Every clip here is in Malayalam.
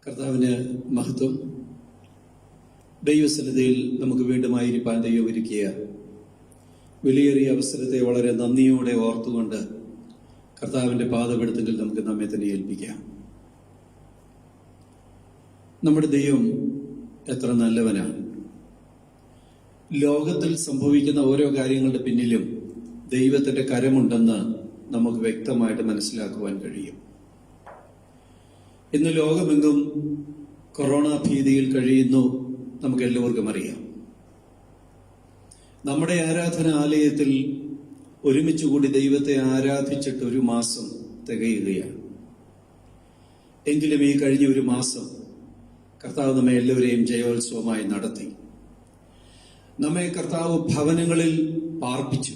കർത്താവിന് മഹത്വം. ദൈവസന്നിധിയിൽ നമുക്ക് വീണ്ടുമായിരിക്കാൻ ദൈവം ഒരുക്കിയ വിലയേറിയ അവസരത്തെ വളരെ നന്ദിയോടെ ഓർത്തുകൊണ്ട് കർത്താവിന്റെ പാദപീഠത്തിൽ നമുക്ക് നമ്മെ തന്നെ ഏൽപ്പിക്കാം. നമ്മുടെ ദൈവം എത്ര നല്ലവനാണ്. ലോകത്തിൽ സംഭവിക്കുന്ന ഓരോ കാര്യങ്ങളുടെ പിന്നിലും ദൈവത്തിന്റെ കരമുണ്ടെന്ന് നമുക്ക് വ്യക്തമായിട്ട് മനസ്സിലാക്കുവാൻ കഴിയും. ഇന്ന് ലോകമെങ്ങും കൊറോണ ഭീതിയിൽ കഴിയുന്നു, നമുക്ക് എല്ലാവർക്കും അറിയാം. നമ്മുടെ ആരാധനാലയത്തിൽ ഒരുമിച്ച് കൂടി ദൈവത്തെ ആരാധിച്ചിട്ട് ഒരു മാസം തികയുകയാണ്. എങ്കിലും ഈ കഴിഞ്ഞ ഒരു മാസം കർത്താവ് നമ്മെ എല്ലാവരെയും ജയോത്സവമായി നടത്തി. നമ്മെ കർത്താവ് ഭവനങ്ങളിൽ പാർപ്പിച്ചു.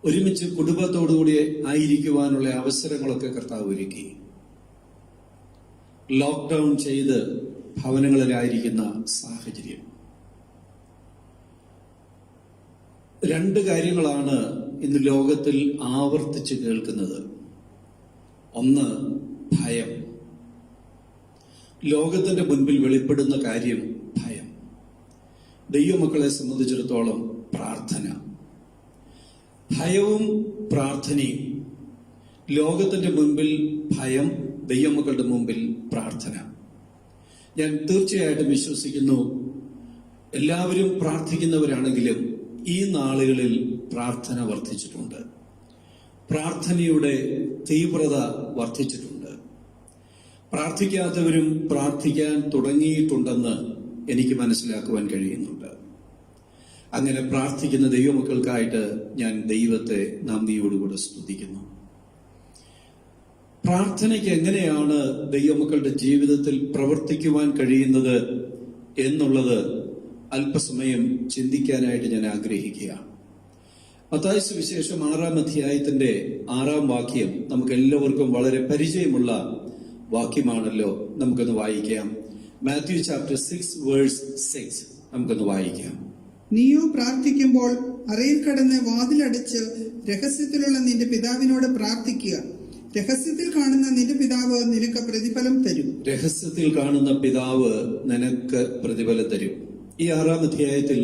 ഒരുമിച്ച് കുടുംബത്തോടുകൂടി ആയിരിക്കുവാനുള്ള അവസരങ്ങളൊക്കെ കർത്താവ് ഒരുക്കി. ലോക്ക്ഡൌൺ ചെയ്ത് ഭവനങ്ങളിലായിരിക്കുന്ന സാഹചര്യം. രണ്ട് കാര്യങ്ങളാണ് ഇന്ന് ലോകത്തിൽ ആവർത്തിച്ച് കേൾക്കുന്നത്. ഒന്ന്, ഭയം. ലോകത്തിന്റെ മുൻപിൽ വെളിപ്പെടുന്ന കാര്യം ഭയം. ദൈവമക്കളെ സംബന്ധിച്ചിടത്തോളം പ്രാർത്ഥന. ഭയവും പ്രാർത്ഥനയും. ലോകത്തിന്റെ മുൻപിൽ ഭയം, ദൈവമക്കളുടെ മുമ്പിൽ പ്രാർത്ഥന. ഞാൻ തീർച്ചയായിട്ടും വിശ്വസിക്കുന്നു, എല്ലാവരും പ്രാർത്ഥിക്കുന്നവരാണെങ്കിലും ഈ നാളുകളിൽ പ്രാർത്ഥന വർദ്ധിച്ചിട്ടുണ്ട്. പ്രാർത്ഥനയുടെ തീവ്രത വർദ്ധിച്ചിട്ടുണ്ട്. പ്രാർത്ഥിക്കാത്തവരും പ്രാർത്ഥിക്കാൻ തുടങ്ങിയിട്ടുണ്ടെന്ന് എനിക്ക് മനസ്സിലാക്കുവാൻ കഴിയുന്നുണ്ട്. അങ്ങനെ പ്രാർത്ഥിക്കുന്ന ദൈവമക്കൾക്കായിട്ട് ഞാൻ ദൈവത്തെ നന്ദിയോടുകൂടെ സ്തുതിക്കുന്നു. പ്രാർത്ഥനയ്ക്ക് എങ്ങനെയാണ് ദൈവമക്കളുടെ ജീവിതത്തിൽ പ്രവർത്തിക്കുവാൻ കഴിയുന്നത് എന്നുള്ളത് അല്പസമയം ചിന്തിക്കാനായിട്ട് ഞാൻ ആഗ്രഹിക്കുകയാണ്. മത്തായി സുവിശേഷം 6-ാം അധ്യായത്തിന്റെ 6-ാം വാക്യം നമുക്ക് എല്ലാവർക്കും വളരെ പരിചയമുള്ള വാക്യമാണല്ലോ. നമുക്കൊന്ന് വായിക്കാം. മാത്യു ചാപ്റ്റർ 6:6 നമുക്കൊന്ന് വായിക്കാം. നീയോ പ്രാർത്ഥിക്കുമ്പോൾ അറയിൽ കടന്ന് വാതിലടച്ച് രഹസ്യത്തിലുള്ള നിന്റെ പിതാവിനോട് പ്രാർത്ഥിക്കുക. രഹസ്യത്തിൽ കാണുന്ന നിന്റെ പിതാവ് നിനക്ക് പ്രതിഫലം തരും. രഹസ്യത്തിൽ കാണുന്ന പിതാവ് നിനക്ക് പ്രതിഫലം തരും. ഈ 6-ാം അധ്യായത്തിൽ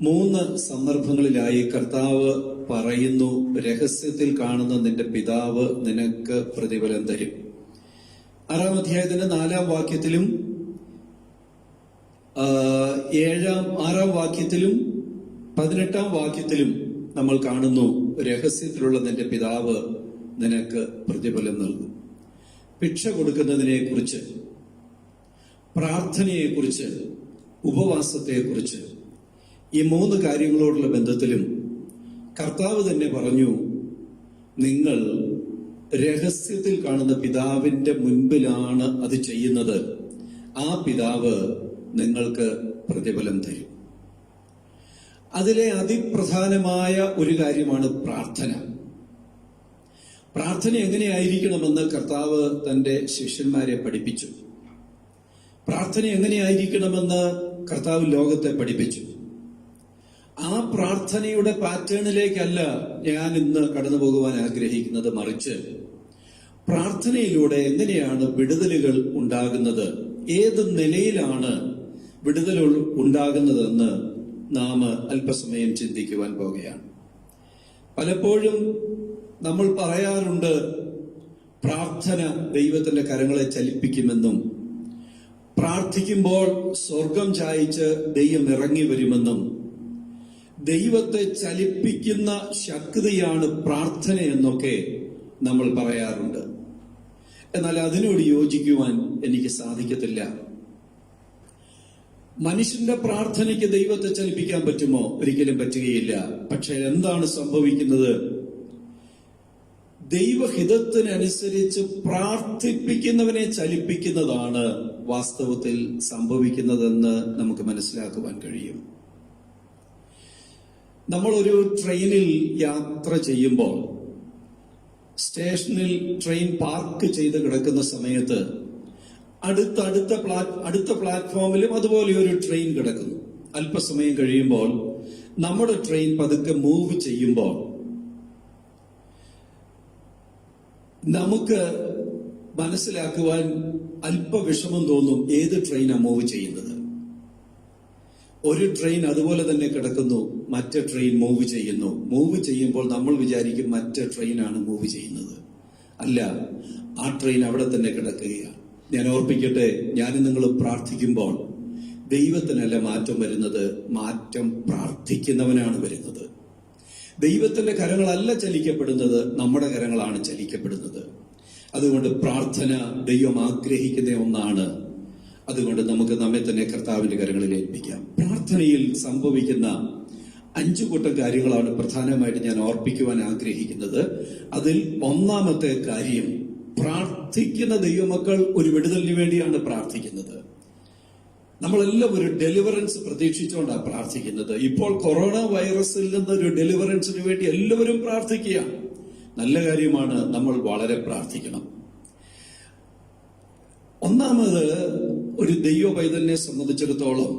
3 സന്ദർഭങ്ങളിലായി കർത്താവ് പറയുന്നു, രഹസ്യത്തിൽ കാണുന്ന നിന്റെ പിതാവ് നിനക്ക് പ്രതിഫലം തരും. 6-ാം അധ്യായത്തിന്റെ 4-ാം വാക്യത്തിലും 6-ാം വാക്യത്തിലും 18-ാം വാക്യത്തിലും നമ്മൾ കാണുന്നു, രഹസ്യത്തിലുള്ള നിന്റെ പിതാവ് നിനക്ക് പ്രതിഫലം നൽകും. ഭിക്ഷ കൊടുക്കുന്നതിനെ കുറിച്ച്, പ്രാർത്ഥനയെക്കുറിച്ച്, ഉപവാസത്തെക്കുറിച്ച്, ഈ 3 കാര്യങ്ങളോടുള്ള ബന്ധത്തിലും കർത്താവ് തന്നെ പറഞ്ഞു, നിങ്ങൾ രഹസ്യത്തിൽ കാണുന്ന പിതാവിന്റെ മുൻപിലാണ് അത് ചെയ്യുന്നത്. ആ പിതാവ് നിങ്ങൾക്ക് പ്രതിഫലം തരും. അതിലെ അതിപ്രധാനമായ ഒരു കാര്യമാണ് പ്രാർത്ഥന. പ്രാർത്ഥന എങ്ങനെയായിരിക്കണമെന്ന് കർത്താവ് തന്റെ ശിഷ്യന്മാരെ പഠിപ്പിച്ചു. പ്രാർത്ഥന എങ്ങനെയായിരിക്കണമെന്ന് കർത്താവ് ലോകത്തെ പഠിപ്പിച്ചു. ആ പ്രാർത്ഥനയുടെ പാറ്റേണിലേക്കല്ല ഞാൻ ഇന്ന് കടന്നു പോകുവാൻ ആഗ്രഹിക്കുന്നത്. മറിച്ച് പ്രാർത്ഥനയിലൂടെ എങ്ങനെയാണ് വിടുതലുകൾ ഉണ്ടാകുന്നത്, ഏത് നിലയിലാണ് വിടുതൽ ഉണ്ടാകുന്നതെന്ന് നാം അല്പസമയം ചിന്തിക്കുവാൻ പോകുകയാണ്. പലപ്പോഴും നമ്മൾ പറയാറുണ്ട്, പ്രാർത്ഥന ദൈവത്തിന്റെ കരങ്ങളെ ചലിപ്പിക്കുമെന്നും പ്രാർത്ഥിക്കുമ്പോൾ സ്വർഗം ചായിച്ച് ദൈവം ഇറങ്ങി വരുമെന്നും ദൈവത്തെ ചലിപ്പിക്കുന്ന ശക്തിയാണ് പ്രാർത്ഥന എന്നൊക്കെ നമ്മൾ പറയാറുണ്ട്. എന്നാൽ അതിനോട് യോജിക്കുവാൻ എനിക്ക് സാധിക്കത്തില്ല. മനുഷ്യന്റെ പ്രാർത്ഥനയ്ക്ക് ദൈവത്തെ ചലിപ്പിക്കാൻ പറ്റുമോ? ഒരിക്കലും പറ്റുകയില്ല. പക്ഷെ എന്താണ് സംഭവിക്കുന്നത്? ദൈവഹിതത്തിനനുസരിച്ച് പ്രാർത്ഥിപ്പിക്കുന്നവനെ ചലിപ്പിക്കുന്നതാണ് വാസ്തവത്തിൽ സംഭവിക്കുന്നതെന്ന് നമുക്ക് മനസ്സിലാക്കുവാൻ കഴിയും. നമ്മളൊരു ട്രെയിനിൽ യാത്ര ചെയ്യുമ്പോൾ സ്റ്റേഷനിൽ ട്രെയിൻ പാർക്ക് ചെയ്ത് കിടക്കുന്ന സമയത്ത് അടുത്ത പ്ലാറ്റ്ഫോമിലും അതുപോലെ ഒരു ട്രെയിൻ കിടക്കുന്നു. അല്പസമയം കഴിയുമ്പോൾ നമ്മുടെ ട്രെയിൻ പതുക്കെ മൂവ് ചെയ്യുമ്പോൾ നമുക്ക് മനസ്സിലാക്കുവാൻ അല്പ വിഷമം തോന്നും. ഏത് ട്രെയിനാണ് മൂവ് ചെയ്യുന്നത്? ഒരു ട്രെയിൻ അതുപോലെ തന്നെ കിടക്കുന്നു, മറ്റേ ട്രെയിൻ മൂവ് ചെയ്യുന്നു. മൂവ് ചെയ്യുമ്പോൾ നമ്മൾ വിചാരിക്കും മറ്റേ ട്രെയിനാണ് മൂവ് ചെയ്യുന്നത്. അല്ല, ആ ട്രെയിൻ അവിടെ തന്നെ കിടക്കുകയാണ്. ഞാൻ ഓർപ്പിക്കട്ടെ, ഞാനും നിങ്ങളും പ്രാർത്ഥിക്കുമ്പോൾ ദൈവത്തിനല്ല മാറ്റം വരുന്നത്, മാറ്റം പ്രാർത്ഥിക്കുന്നവനാണ് വരുന്നത്. ദൈവത്തിന്റെ കരങ്ങളല്ല ചലിക്കപ്പെടുന്നത്, നമ്മുടെ കരങ്ങളാണ് ചലിക്കപ്പെടുന്നത്. അതുകൊണ്ട് പ്രാർത്ഥന ദൈവം ആഗ്രഹിക്കുന്ന ഒന്നാണ്. അതുകൊണ്ട് നമുക്ക് നമ്മെ തന്നെ കർത്താവിന്റെ കരങ്ങളിൽ ഏൽപ്പിക്കാം. പ്രാർത്ഥനയിൽ സംഭവിക്കുന്ന 5 കൂട്ടം കാര്യങ്ങളാണ് പ്രധാനമായിട്ട് ഞാൻ ഓർപ്പിക്കുവാൻ ആഗ്രഹിക്കുന്നത്. അതിൽ ഒന്നാമത്തെ കാര്യം, പ്രാർത്ഥിക്കുന്ന ദൈവമക്കൾ ഒരു വിടുതലിന് വേണ്ടിയാണ് പ്രാർത്ഥിക്കുന്നത്. നമ്മളെല്ലാം ഒരു ഡെലിവറൻസ് പ്രതീക്ഷിച്ചുകൊണ്ടാണ് പ്രാർത്ഥിക്കുന്നത്. ഇപ്പോൾ കൊറോണ വൈറസിൽ നിന്ന് ഒരു ഡെലിവറൻസിന് വേണ്ടി എല്ലാവരും പ്രാർത്ഥിക്കുകയാണ്. നല്ല കാര്യമാണ്, നമ്മൾ വളരെ പ്രാർത്ഥിക്കണം. ഒന്നാമത്, ഒരു ദൈവ പൈതലിനെ സംബന്ധിച്ചിടത്തോളം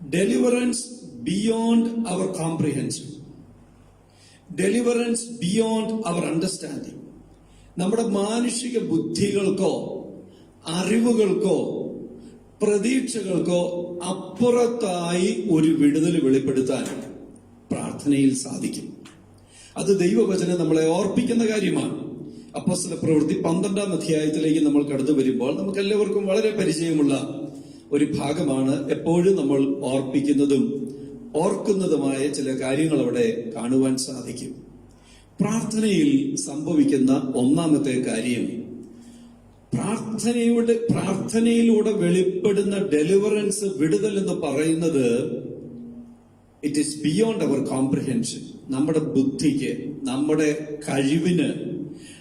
deliverance beyond our comprehension, deliverance beyond our understanding. നമ്മുടെ മാനുഷിക ബുദ്ധികൾക്കോ അറിവുകൾക്കോ പ്രതീക്ഷകൾക്കോ അപ്പുറത്തായി ഒരു വിടുതൽ വെളിപ്പെടുത്താൻ പ്രാർത്ഥനയിൽ സാധിക്കും. അത് ദൈവവചനം നമ്മളെ ഓർപ്പിക്കുന്ന കാര്യമാണ്. അപ്പോസ്തല പ്രവൃത്തി 12-ാം അധ്യായത്തിലേക്ക് നമ്മൾ കടന്നു വരുമ്പോൾ നമുക്ക് എല്ലാവർക്കും വളരെ പരിചയമുള്ള ഒരു ഭാഗമാണ്. എപ്പോഴും നമ്മൾ ഓർപ്പിക്കുന്നതും ഓർക്കുന്നതുമായ ചില കാര്യങ്ങൾ അവിടെ കാണുവാൻ സാധിക്കും. പ്രാർത്ഥനയിൽ സംഭവിക്കുന്ന ഒന്നാമത്തെ കാര്യം, പ്രാർത്ഥനയിലൂടെ വെളിപ്പെടുന്ന ഡെലിവറൻസ്, വിടുതൽ എന്ന് പറയുന്നത് it is beyond our comprehension. നമ്മുടെ ബുദ്ധിക്ക്, നമ്മുടെ കഴിവിന്,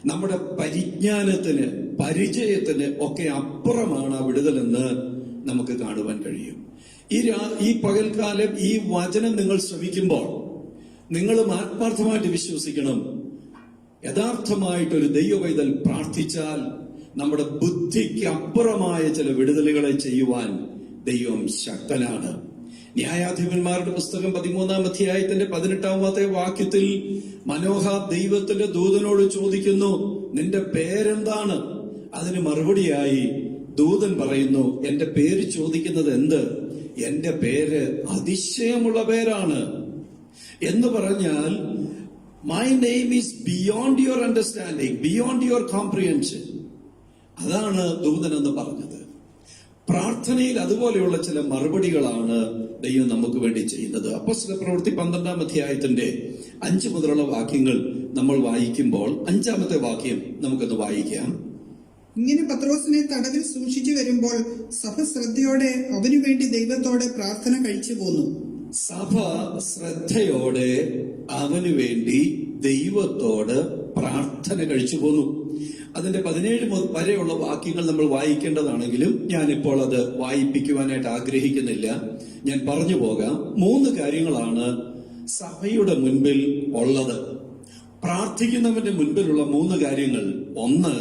നമ്മുടെ പരിജ്ഞാനത്തിന്, പരിചയത്തിന് ഒക്കെ അപ്പുറമാണ് ആ വിടുതലെന്ന് നമുക്ക് കാണുവാൻ കഴിയും. ഈ പകൽക്കാലം ഈ വചനം നിങ്ങൾ ശ്രവിക്കുമ്പോൾ നിങ്ങളും ആത്മാർത്ഥമായിട്ട് വിശ്വസിക്കണം, യഥാർത്ഥമായിട്ടൊരു ദൈവവൈതൽ പ്രാർത്ഥിച്ചാൽ നമ്മുടെ ബുദ്ധിക്ക് അപ്പുറമായ ചില വിടുതലുകളെ ചെയ്യുവാൻ ദൈവം ശക്തനാണ്. ന്യായാധിപന്മാരുടെ പുസ്തകം 13-ാം അധ്യായത്തിന്റെ 18-ാമത്തെ വാക്യത്തിൽ മനോഹ ദൈവത്തിന്റെ ദൂതനോട് ചോദിക്കുന്നു, നിന്റെ പേരെന്താണ്? അതിന് മറുപടിയായി ദൂതൻ പറയുന്നു, എന്റെ പേര് ചോദിക്കുന്നത് എന്ത്? എന്റെ പേര് അതിശയമുള്ള പേരാണ് എന്ന് പറഞ്ഞാൽ, my name is beyond your understanding, beyond your comprehension. അതാണ് ദൂതൻ എന്ന് പറഞ്ഞത്. പ്രാർത്ഥനയിൽ അതുപോലെയുള്ള ചില മറുപടികളാണ് ദൈവം നമുക്ക് വേണ്ടി ചെയ്യുന്നത്. അപ്പോസ്തല പ്രവൃത്തി 12-ാം അധ്യായത്തിന്റെ 5 മുതലുള്ള വാക്യങ്ങൾ നമ്മൾ വായിക്കുമ്പോൾ 5-ാമത്തെ വാക്യം നമുക്കൊന്ന് വായിക്കാം. ഇങ്ങനെ പത്രോസിനെ തടവിൽ സൂക്ഷിച്ചു വരുമ്പോൾ സഭ ശ്രദ്ധയോടെ അവനു വേണ്ടി ദൈവത്തോടെ പ്രാർത്ഥന കഴിച്ചു പോന്നു. സഭ ശ്രദ്ധയോടെ അവനു വേണ്ടി ദൈവത്തോട് പ്രാർത്ഥന കഴിച്ചു പോന്നു. അതിന്റെ 17 വരെയുള്ള വാക്യങ്ങൾ നമ്മൾ വായിക്കേണ്ടതാണെങ്കിലും ഞാനിപ്പോൾ അത് വായിപ്പിക്കുവാനായിട്ട് ആഗ്രഹിക്കുന്നില്ല. ഞാൻ പറഞ്ഞു പോകാം. 3 കാര്യങ്ങളാണ് സഭയുടെ മുൻപിൽ ഉള്ളത്. പ്രാർത്ഥിക്കുന്നവന്റെ മുൻപിലുള്ള 3 കാര്യങ്ങൾ. ഒന്ന്,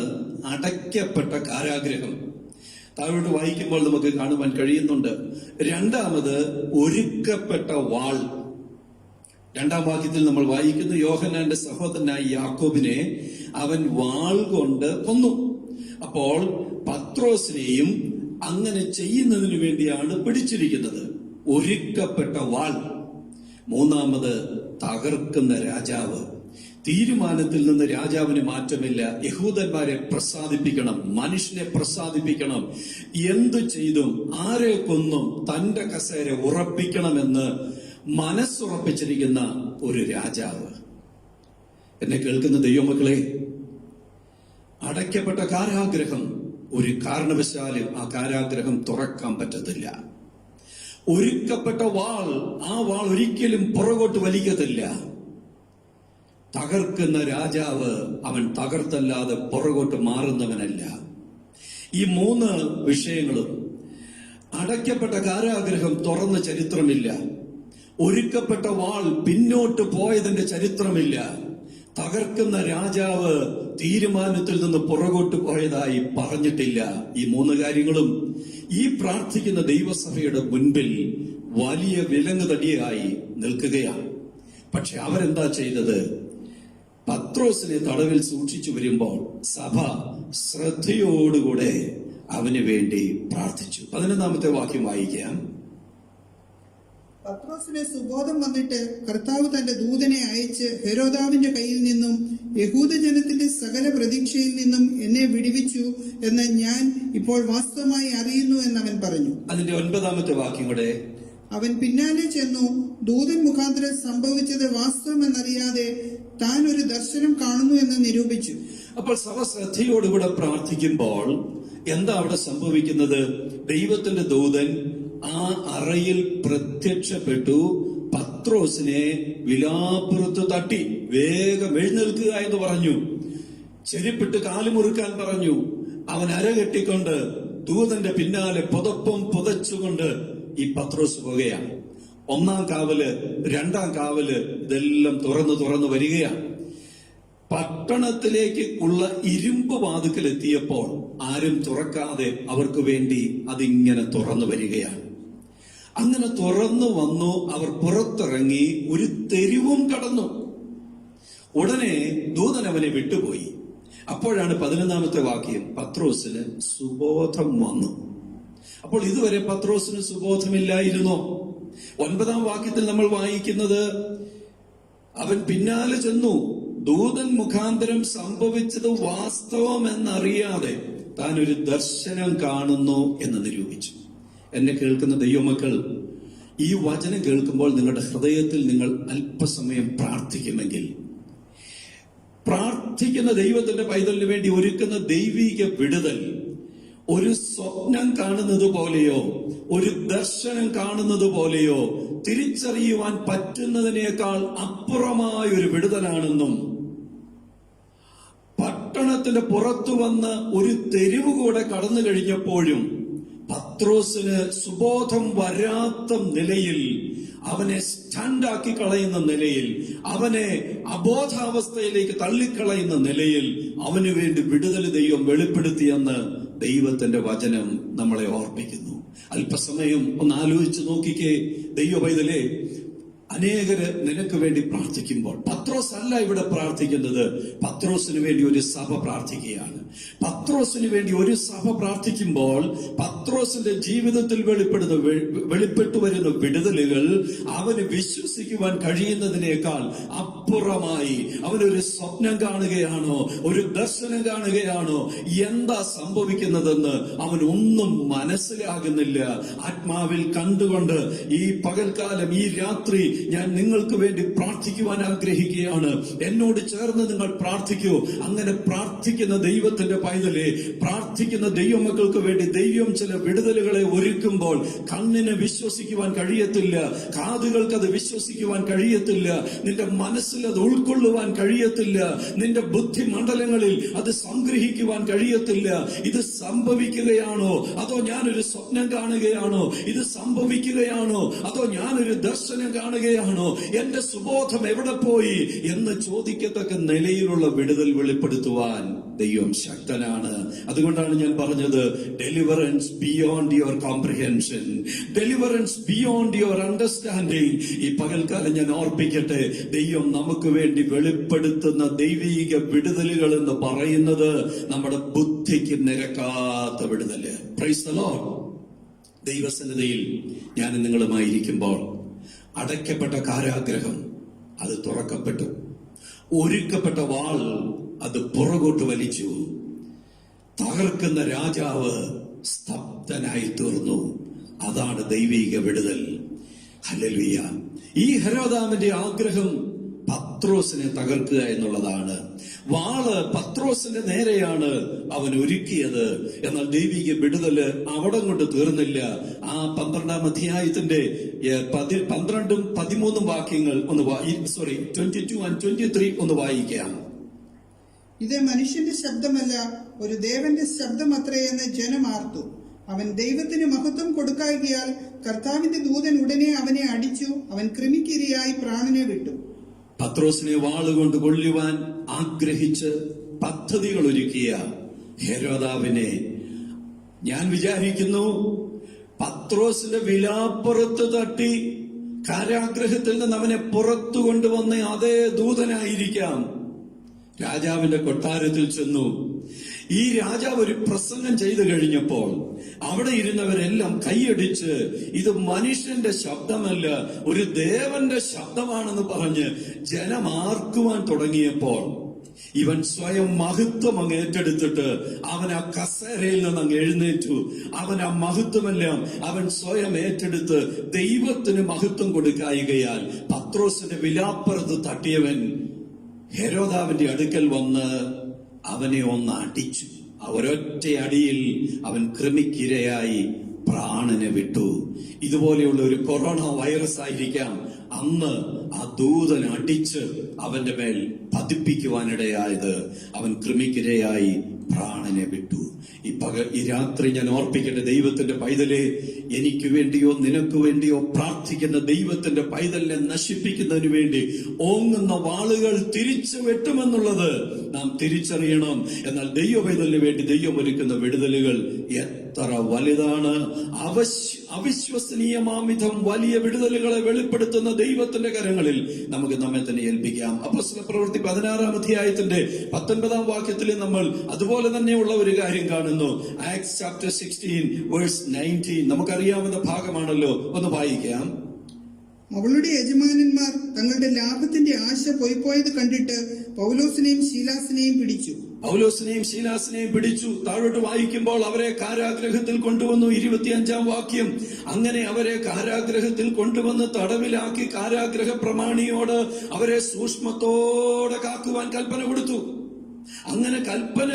അടയ്ക്കപ്പെട്ട കാരാഗ്രഹം. താഴോട്ട് വായിക്കുമ്പോൾ നമുക്ക് കാണുവാൻ കഴിയുന്നുണ്ട്. രണ്ടാമത്, ഒരുക്കപ്പെട്ട വാൾ. 2-ാം വാക്യത്തിൽ നമ്മൾ വായിക്കുന്നു, യോഹന്നാന്റെ സഹോദരനായ യാക്കോബിനെ അവൻ വാൾ കൊണ്ട് കൊന്നു. അപ്പോൾ പത്രോസിനെയും അങ്ങനെ ചെയ്യുന്നതിനു വേണ്ടിയാണ് പിടിച്ചിരിക്കുന്നത്. ഒരുക്കപ്പെട്ട വാൾ. 3-ാമത്, തകർക്കുന്ന രാജാവ്. തീരുമാനത്തിൽ നിന്ന് രാജാവിന് മാറ്റമില്ല. യഹൂദന്മാരെ പ്രസാദിപ്പിക്കണം, മനുഷ്യനെ പ്രസാദിപ്പിക്കണം, എന്തു ചെയ്തും ആരെ കൊന്നും തന്റെ കസേര ഉറപ്പിക്കണമെന്ന് മനസ്സുറപ്പിച്ചിരിക്കുന്ന ഒരു രാജാവ്. എന്നെ കേൾക്കുന്ന ദൈവമക്കളെ, അടയ്ക്കപ്പെട്ട കാരാഗ്രഹം ഒരു കാരണവശാലും ആ കാരാഗ്രഹം തുറക്കാൻ പറ്റത്തില്ല. ഒരുക്കപ്പെട്ട വാൾ, ആ വാൾ ഒരിക്കലും പുറകോട്ട് വലിക്കത്തില്ല. തകർക്കുന്ന രാജാവ്, അവൻ തകർത്തല്ലാതെ പുറകോട്ട് മാറുന്നവനല്ല. ഈ 3 വിഷയങ്ങളും, അടയ്ക്കപ്പെട്ട കാരാഗ്രഹം തുറന്ന ചരിത്രമില്ല, ഒരുക്കപ്പെട്ട വാൾ പിന്നോട്ട് പോയതിന്റെ ചരിത്രമില്ല, തകർക്കുന്ന രാജാവ് തീരുമാനത്തിൽ നിന്ന് പുറകോട്ട് പോയതായി പറഞ്ഞിട്ടില്ല. ഈ 3 കാര്യങ്ങളും ഈ പ്രാർത്ഥിക്കുന്ന ദൈവസഭയുടെ മുൻപിൽ വലിയ വിലങ്ങുതടിയായി നിൽക്കുകയാണ്. പക്ഷെ അവരെന്താ ചെയ്തത്? പത്രോസിനെ തടവിൽ സൂക്ഷിച്ചു വരുമ്പോൾ സഭ ശ്രദ്ധയോടുകൂടെ അവന് വേണ്ടി പ്രാർത്ഥിച്ചു. 11-ാമത്തെ വാക്യം വായിക്കാം. പത്രോസിന് സുബോധം വന്നിട്ട് കർത്താവ് തന്റെ ദൂതനെ അയച്ച് ഹെരോദാവിന്റെ കയ്യിൽ നിന്നും യഹൂദജനത്തിന്റെ സകല പ്രതീക്ഷയിൽ നിന്നും എന്നെ വിടുവിച്ചു എന്ന് ഞാൻ ഇപ്പോൾ വാസ്തവമായി അറിയുന്നു എന്നവൻ പറഞ്ഞു. അതിന്റെ 9-ാമത്തെ വാക്യം കൂടെ. അവൻ പിന്നാലെ ചെന്നു ദൂതൻ മുഖാന്തരം സംഭവിച്ചത് വാസ്തവമെന്നറിയാതെ താൻ ഒരു ദർശനം കാണുന്നു എന്ന് നിരൂപിച്ചു. അപ്പോൾ സഭ ശ്രദ്ധയോടുകൂടെ പ്രാർത്ഥിക്കുമ്പോൾ എന്താ അവിടെ സംഭവിക്കുന്നത്? ദൈവത്തിന്റെ ദൂതൻ ആ അറയിൽ പ്രത്യക്ഷപ്പെട്ടു, പത്രോസിനെ വിലാപ്പുറത്ത് തട്ടി വേഗം എഴുന്നേൽക്കുക എന്ന് പറഞ്ഞു. ചെരുപ്പിട്ട് കാലുമുറുക്കാൻ പറഞ്ഞു. അവൻ അരകെട്ടിക്കൊണ്ട് ദൂതന്റെ പിന്നാലെ പുതപ്പും പുതച്ചുകൊണ്ട് ഈ പത്രോസ് പോകുകയാണ്. 1-ാം കാവല്, 2-ാം കാവല് ഇതെല്ലാം തുറന്നു വരികയാണ്. പട്ടണത്തിലേക്ക് ഉള്ള ഇരുമ്പ് വാതിക്കൽ എത്തിയപ്പോൾ ആരും തുറക്കാതെ അവർക്ക് വേണ്ടി അതിങ്ങനെ തുറന്നു വരികയാണ്. അങ്ങനെ തുറന്നു വന്നു. അവർ പുറത്തിറങ്ങി ഒരു തെരുവും കടന്നു. ഉടനെ ദൂതൻ അവനെ വിട്ടുപോയി. അപ്പോഴാണ് 11-ാമത്തെ വാക്യം, പത്രോസിന് സുബോധം വന്നു. അപ്പോൾ ഇതുവരെ പത്രോസിന് സുബോധമില്ലായിരുന്നോ? 9-ാം വാക്യത്തിൽ നമ്മൾ വായിക്കുന്നത്, അവൻ പിന്നാലെ ചെന്നു ദൂതൻ മുഖാന്തരം സംഭവിച്ചത് വാസ്തവമെന്നറിയാതെ താൻ ഒരു ദർശനം കാണുന്നു എന്ന് നിരൂപിച്ചു. എന്നെ കേൾക്കുന്ന ദൈവമക്കൾ, ഈ വചനം കേൾക്കുമ്പോൾ നിങ്ങളുടെ ഹൃദയത്തിൽ നിങ്ങൾ അല്പസമയം പ്രാർത്ഥിക്കുമെങ്കിൽ, പ്രാർത്ഥിക്കുന്ന ദൈവത്തിന്റെ പൈതലിന് വേണ്ടി ഒരുക്കുന്ന ദൈവിക വിടുതൽ ഒരു സ്വപ്നം കാണുന്നത് പോലെയോ ഒരു ദർശനം കാണുന്നത് പോലെയോ തിരിച്ചറിയുവാൻ പറ്റുന്നതിനേക്കാൾ അപ്പുറമായ ഒരു വിടുതലാണെന്നും, പട്ടണത്തിന്റെ പുറത്തു വന്ന് ഒരു തെരുവ് കൂടെ കടന്നു കഴിഞ്ഞപ്പോഴും പത്രോസിന് സുബോധം വരാത്ത നിലയിൽ, അവനെ സ്റ്റാൻഡാക്കി കളയുന്ന നിലയിൽ, അവനെ അബോധാവസ്ഥയിലേക്ക് തള്ളിക്കളയുന്ന നിലയിൽ അവന് വേണ്ടി വിടുതൽ ദൈവം വെളിപ്പെടുത്തിയെന്ന് ദൈവത്തിന്റെ വചനം നമ്മളെ ഓർപ്പിക്കുന്നു. അല്പസമയം ഒന്ന് ആലോചിച്ച് നോക്കിക്കേ ദൈവ പൈതലേ, അനേകര് നിനക്ക് വേണ്ടി പ്രാർത്ഥിക്കുമ്പോൾ, പത്രോസ് അല്ല ഇവിടെ പ്രാർത്ഥിക്കുന്നത്, പത്രോസിന് വേണ്ടി ഒരു സഭ പ്രാർത്ഥിക്കുകയാണ്. വേണ്ടി ഒരു സഭ പ്രാർത്ഥിക്കുമ്പോൾ പത്രോസിന്റെ ജീവിതത്തിൽ വെളിപ്പെട്ടു വരുന്ന വിടുതലുകൾ അവന് വിശ്വസിക്കുവാൻ കഴിയുന്നതിനേക്കാൾ അപ്പുറമായി അവനൊരു സ്വപ്നം കാണുകയാണോ, ഒരു ദർശനം കാണുകയാണോ, എന്താ സംഭവിക്കുന്നതെന്ന് അവൻ ഒന്നും മനസ്സിലാകുന്നില്ല. ആത്മാവിൽ കണ്ടുകൊണ്ട് ഈ പകൽക്കാലം, ഈ രാത്രി ഞാൻ നിങ്ങൾക്ക് വേണ്ടി പ്രാർത്ഥിക്കുവാൻ ആഗ്രഹിക്കുകയാണ്. എന്നോട് ചേർന്ന് നിങ്ങൾ പ്രാർത്ഥിക്കൂ. അങ്ങനെ പ്രാർത്ഥിക്കുന്ന ദൈവത്തിന്റെ പൈതലെ, പ്രാർത്ഥിക്കുന്ന ദൈവമക്കൾക്ക് വേണ്ടി ദൈവം ചില വിടുതലുകളെ ഒരുക്കുമ്പോൾ കണ്ണിന് വിശ്വസിക്കുവാൻ കഴിയത്തില്ല, കാതുകൾക്ക് അത് വിശ്വസിക്കുവാൻ കഴിയത്തില്ല, നിന്റെ മനസ്സിൽ അത് ഉൾക്കൊള്ളുവാൻ കഴിയത്തില്ല, നിന്റെ ബുദ്ധി മണ്ഡലങ്ങളിൽ അത് സംഗ്രഹിക്കുവാൻ കഴിയത്തില്ല. ഇത് സംഭവിക്കുകയാണോ, അതോ ഞാനൊരു സ്വപ്നം കാണുകയാണോ? ഇത് സംഭവിക്കുകയാണോ, അതോ ഞാനൊരു ദർശനം കാണുകയാണോ? എന്റെ സുബോധം എവിടെ പോയി എന്ന് ചോദിക്കത്തക്ക നിലയിലുള്ള വിടുതൽ വെളിപ്പെടുത്തുവാൻ ദൈവം ശക്തനാണ്. അതുകൊണ്ടാണ് ഞാൻ പറഞ്ഞത്, deliverance beyond your comprehension, deliverance beyond your understanding. ഈ പകൽക്കാലം ഞാൻ ഓർപ്പിക്കട്ടെ, ദൈവം നമുക്ക് വേണ്ടി വെളിപ്പെടുത്തുന്ന ദൈവിക വിടുതലുകൾ എന്ന് പറയുന്നത് നമ്മുടെ ബുദ്ധിക്ക് നിരക്കാത്ത വിടുതല്. Praise the Lord. ദൈവസന്നിധിയിൽ ഞാൻ നിങ്ങളുമായിരിക്കുമ്പോൾ അടയ്ക്കപ്പെട്ട കാരാഗ്രഹം അത് തുറക്കപ്പെട്ടു, ഒരുക്കപ്പെട്ട വാൾ അത് പുറകോട്ട് വലിച്ചു, തകർക്കുന്ന രാജാവ് സ്തബ്ധനായി തീർന്നു. അതാണ് ദൈവിക വിടുതൽ. ഹല്ലേലൂയ. ഈ ഹെരോദാവിന്റെ ആഗ്രഹം പത്രോസിനെ തകർക്കുക എന്നുള്ളതാണ്. വാള് പത്രോസിന്റെ നേരെയാണ് അവൻ ഒരുക്കിയത്. എന്നാൽ ദൈവിക വിടുതല് അവിടെ കൊണ്ട് തീർന്നില്ല. ആ 12-ാം അധ്യായത്തിന്റെ 12ഉം 13ഉം വാക്യങ്ങൾ 22 and 23 ഒന്ന് വായിക്കാം. ഇത് മനുഷ്യന്റെ ശബ്ദമല്ല, ഒരു ദേവന്റെ ശബ്ദമത്രേ എന്ന് ജനം ആർത്തു. അവൻ ദൈവത്തിന് മഹത്വം കൊടുക്കായികയാൽ കർത്താവിന്റെ ദൂതൻ ഉടനെ അവനെ അടിച്ചു. അവൻ കൃമിക്കിരയായി പ്രാണനെ വിട്ടു. പത്രോസിനെ വാളുകൊണ്ട് കൊല്ലുവാൻ ആഗ്രഹിച്ച് പദ്ധതികൾ ഒരുക്കിയ ഹെരോദാവിനെ ഞാൻ വിചാരിക്കുന്നു പത്രോസിന്റെ വിലാപ്പുറത്ത് തട്ടി കാരാഗ്രഹത്തിൽ നിന്ന് അവനെ പുറത്തു കൊണ്ടുവന്ന അതേ ദൂതനായിരിക്കാം രാജാവിന്റെ കൊട്ടാരത്തിൽ ചെന്നു. ഈ രാജാവ് ഒരു പ്രസംഗം ചെയ്തു കഴിഞ്ഞപ്പോൾ അവിടെ ഇരുന്നവരെല്ലാം കൈയടിച്ച് ഇത് മനുഷ്യന്റെ ശബ്ദമല്ല, ഒരു ദേവന്റെ ശബ്ദമാണെന്ന് പറഞ്ഞ് ജനം ആർക്കുവാൻ തുടങ്ങിയപ്പോൾ ഇവൻ സ്വയം മഹത്വം അങ്ങ് ഏറ്റെടുത്തിട്ട് അവൻ ആ കസേരയിൽ നിന്ന് അങ്ങ് എഴുന്നേറ്റു. അവൻ ആ മഹത്വമെല്ലാം അവൻ സ്വയം ഏറ്റെടുത്ത് ദൈവത്തിന് മഹത്വം കൊടുക്കായികയാൽ പത്രോസിന്റെ വിലാപ്പുറത്ത് തട്ടിയവൻ ഹെരോദാവിന്റെ അടുക്കൽ വന്ന് അവനെ ഒന്ന് അടിച്ചു. ഒരൊറ്റ അടിയിൽ അവൻ കൃമിക്കിരയായി പ്രാണനെ വിട്ടു. ഇതുപോലെയുള്ള ഒരു കൊറോണ വൈറസ് ആയിരിക്കാം അന്ന് ആ ദൂതൻ അടിച്ച് അവന്റെ മേൽ പതിപ്പിക്കുവാനിടയായത്. അവൻ കൃമിക്കിരയായി പ്രാണനെ വിട്ടു. ഈ രാത്രി ഞാൻ ഓർപ്പിക്കേണ്ട ദൈവത്തിന്റെ പൈതലെ, എനിക്ക് വേണ്ടിയോ നിനക്ക് വേണ്ടിയോ പ്രാർത്ഥിക്കുന്ന ദൈവത്തിന്റെ പൈതലിനെ നശിപ്പിക്കുന്നതിന് വേണ്ടി ഓങ്ങുന്ന വാളുകൾ തിരിച്ചു വെട്ടുമെന്നുള്ളത് നാം തിരിച്ചറിയണം. എന്നാൽ ദൈവ പൈതലിന് വേണ്ടി ദൈവം ഒരുക്കുന്ന വിടുതലുകൾ എത്ര വലുതാണ്! അവിശ്വസനീയമാംവിധം വലിയ വിടുതലുകളെ വെളിപ്പെടുത്തുന്ന ദൈവത്തിന്റെ കരങ്ങളിൽ നമുക്ക് നമ്മെ തന്നെ ഏൽപ്പിക്കാം. അപ്പോസ്തലപ്രവൃത്തി 16-ാം അധ്യായത്തിന്റെ 19-ാം വാക്യത്തിൽ നമ്മൾ അതുപോലെ തന്നെയുള്ള ഒരു കാര്യം കാണുന്നു. ആക്ട്സ് ചാപ്റ്റർ 16 വേഴ്സ് 19 നമുക്കറിയാവുന്ന ഭാഗമാണല്ലോ, ഒന്ന് വായിക്കാം. അവളുടെ യജമാനന്മാർ തങ്ങളുടെ ലാഭത്തിന്റെ ആശ പോയത് കണ്ടിട്ട് പൗലോസിനെയും ശീലാസിനെയും പിടിച്ചു. താഴോട്ട് വായിക്കുമ്പോൾ അവരെ കാരാഗ്രഹത്തിൽ കൊണ്ടുവന്നു. 25-ാം വാക്യം. അങ്ങനെ അവരെ കാരാഗ്രഹത്തിൽ കൊണ്ടുവന്ന് തടവിലാക്കി കാരാഗ്രഹ പ്രമാണിയോട് അവരെ സൂക്ഷ്മത്തോടെ കാക്കുവാൻ കൽപ്പന കൊടുത്തു. അങ്ങനെ കൽപ്പന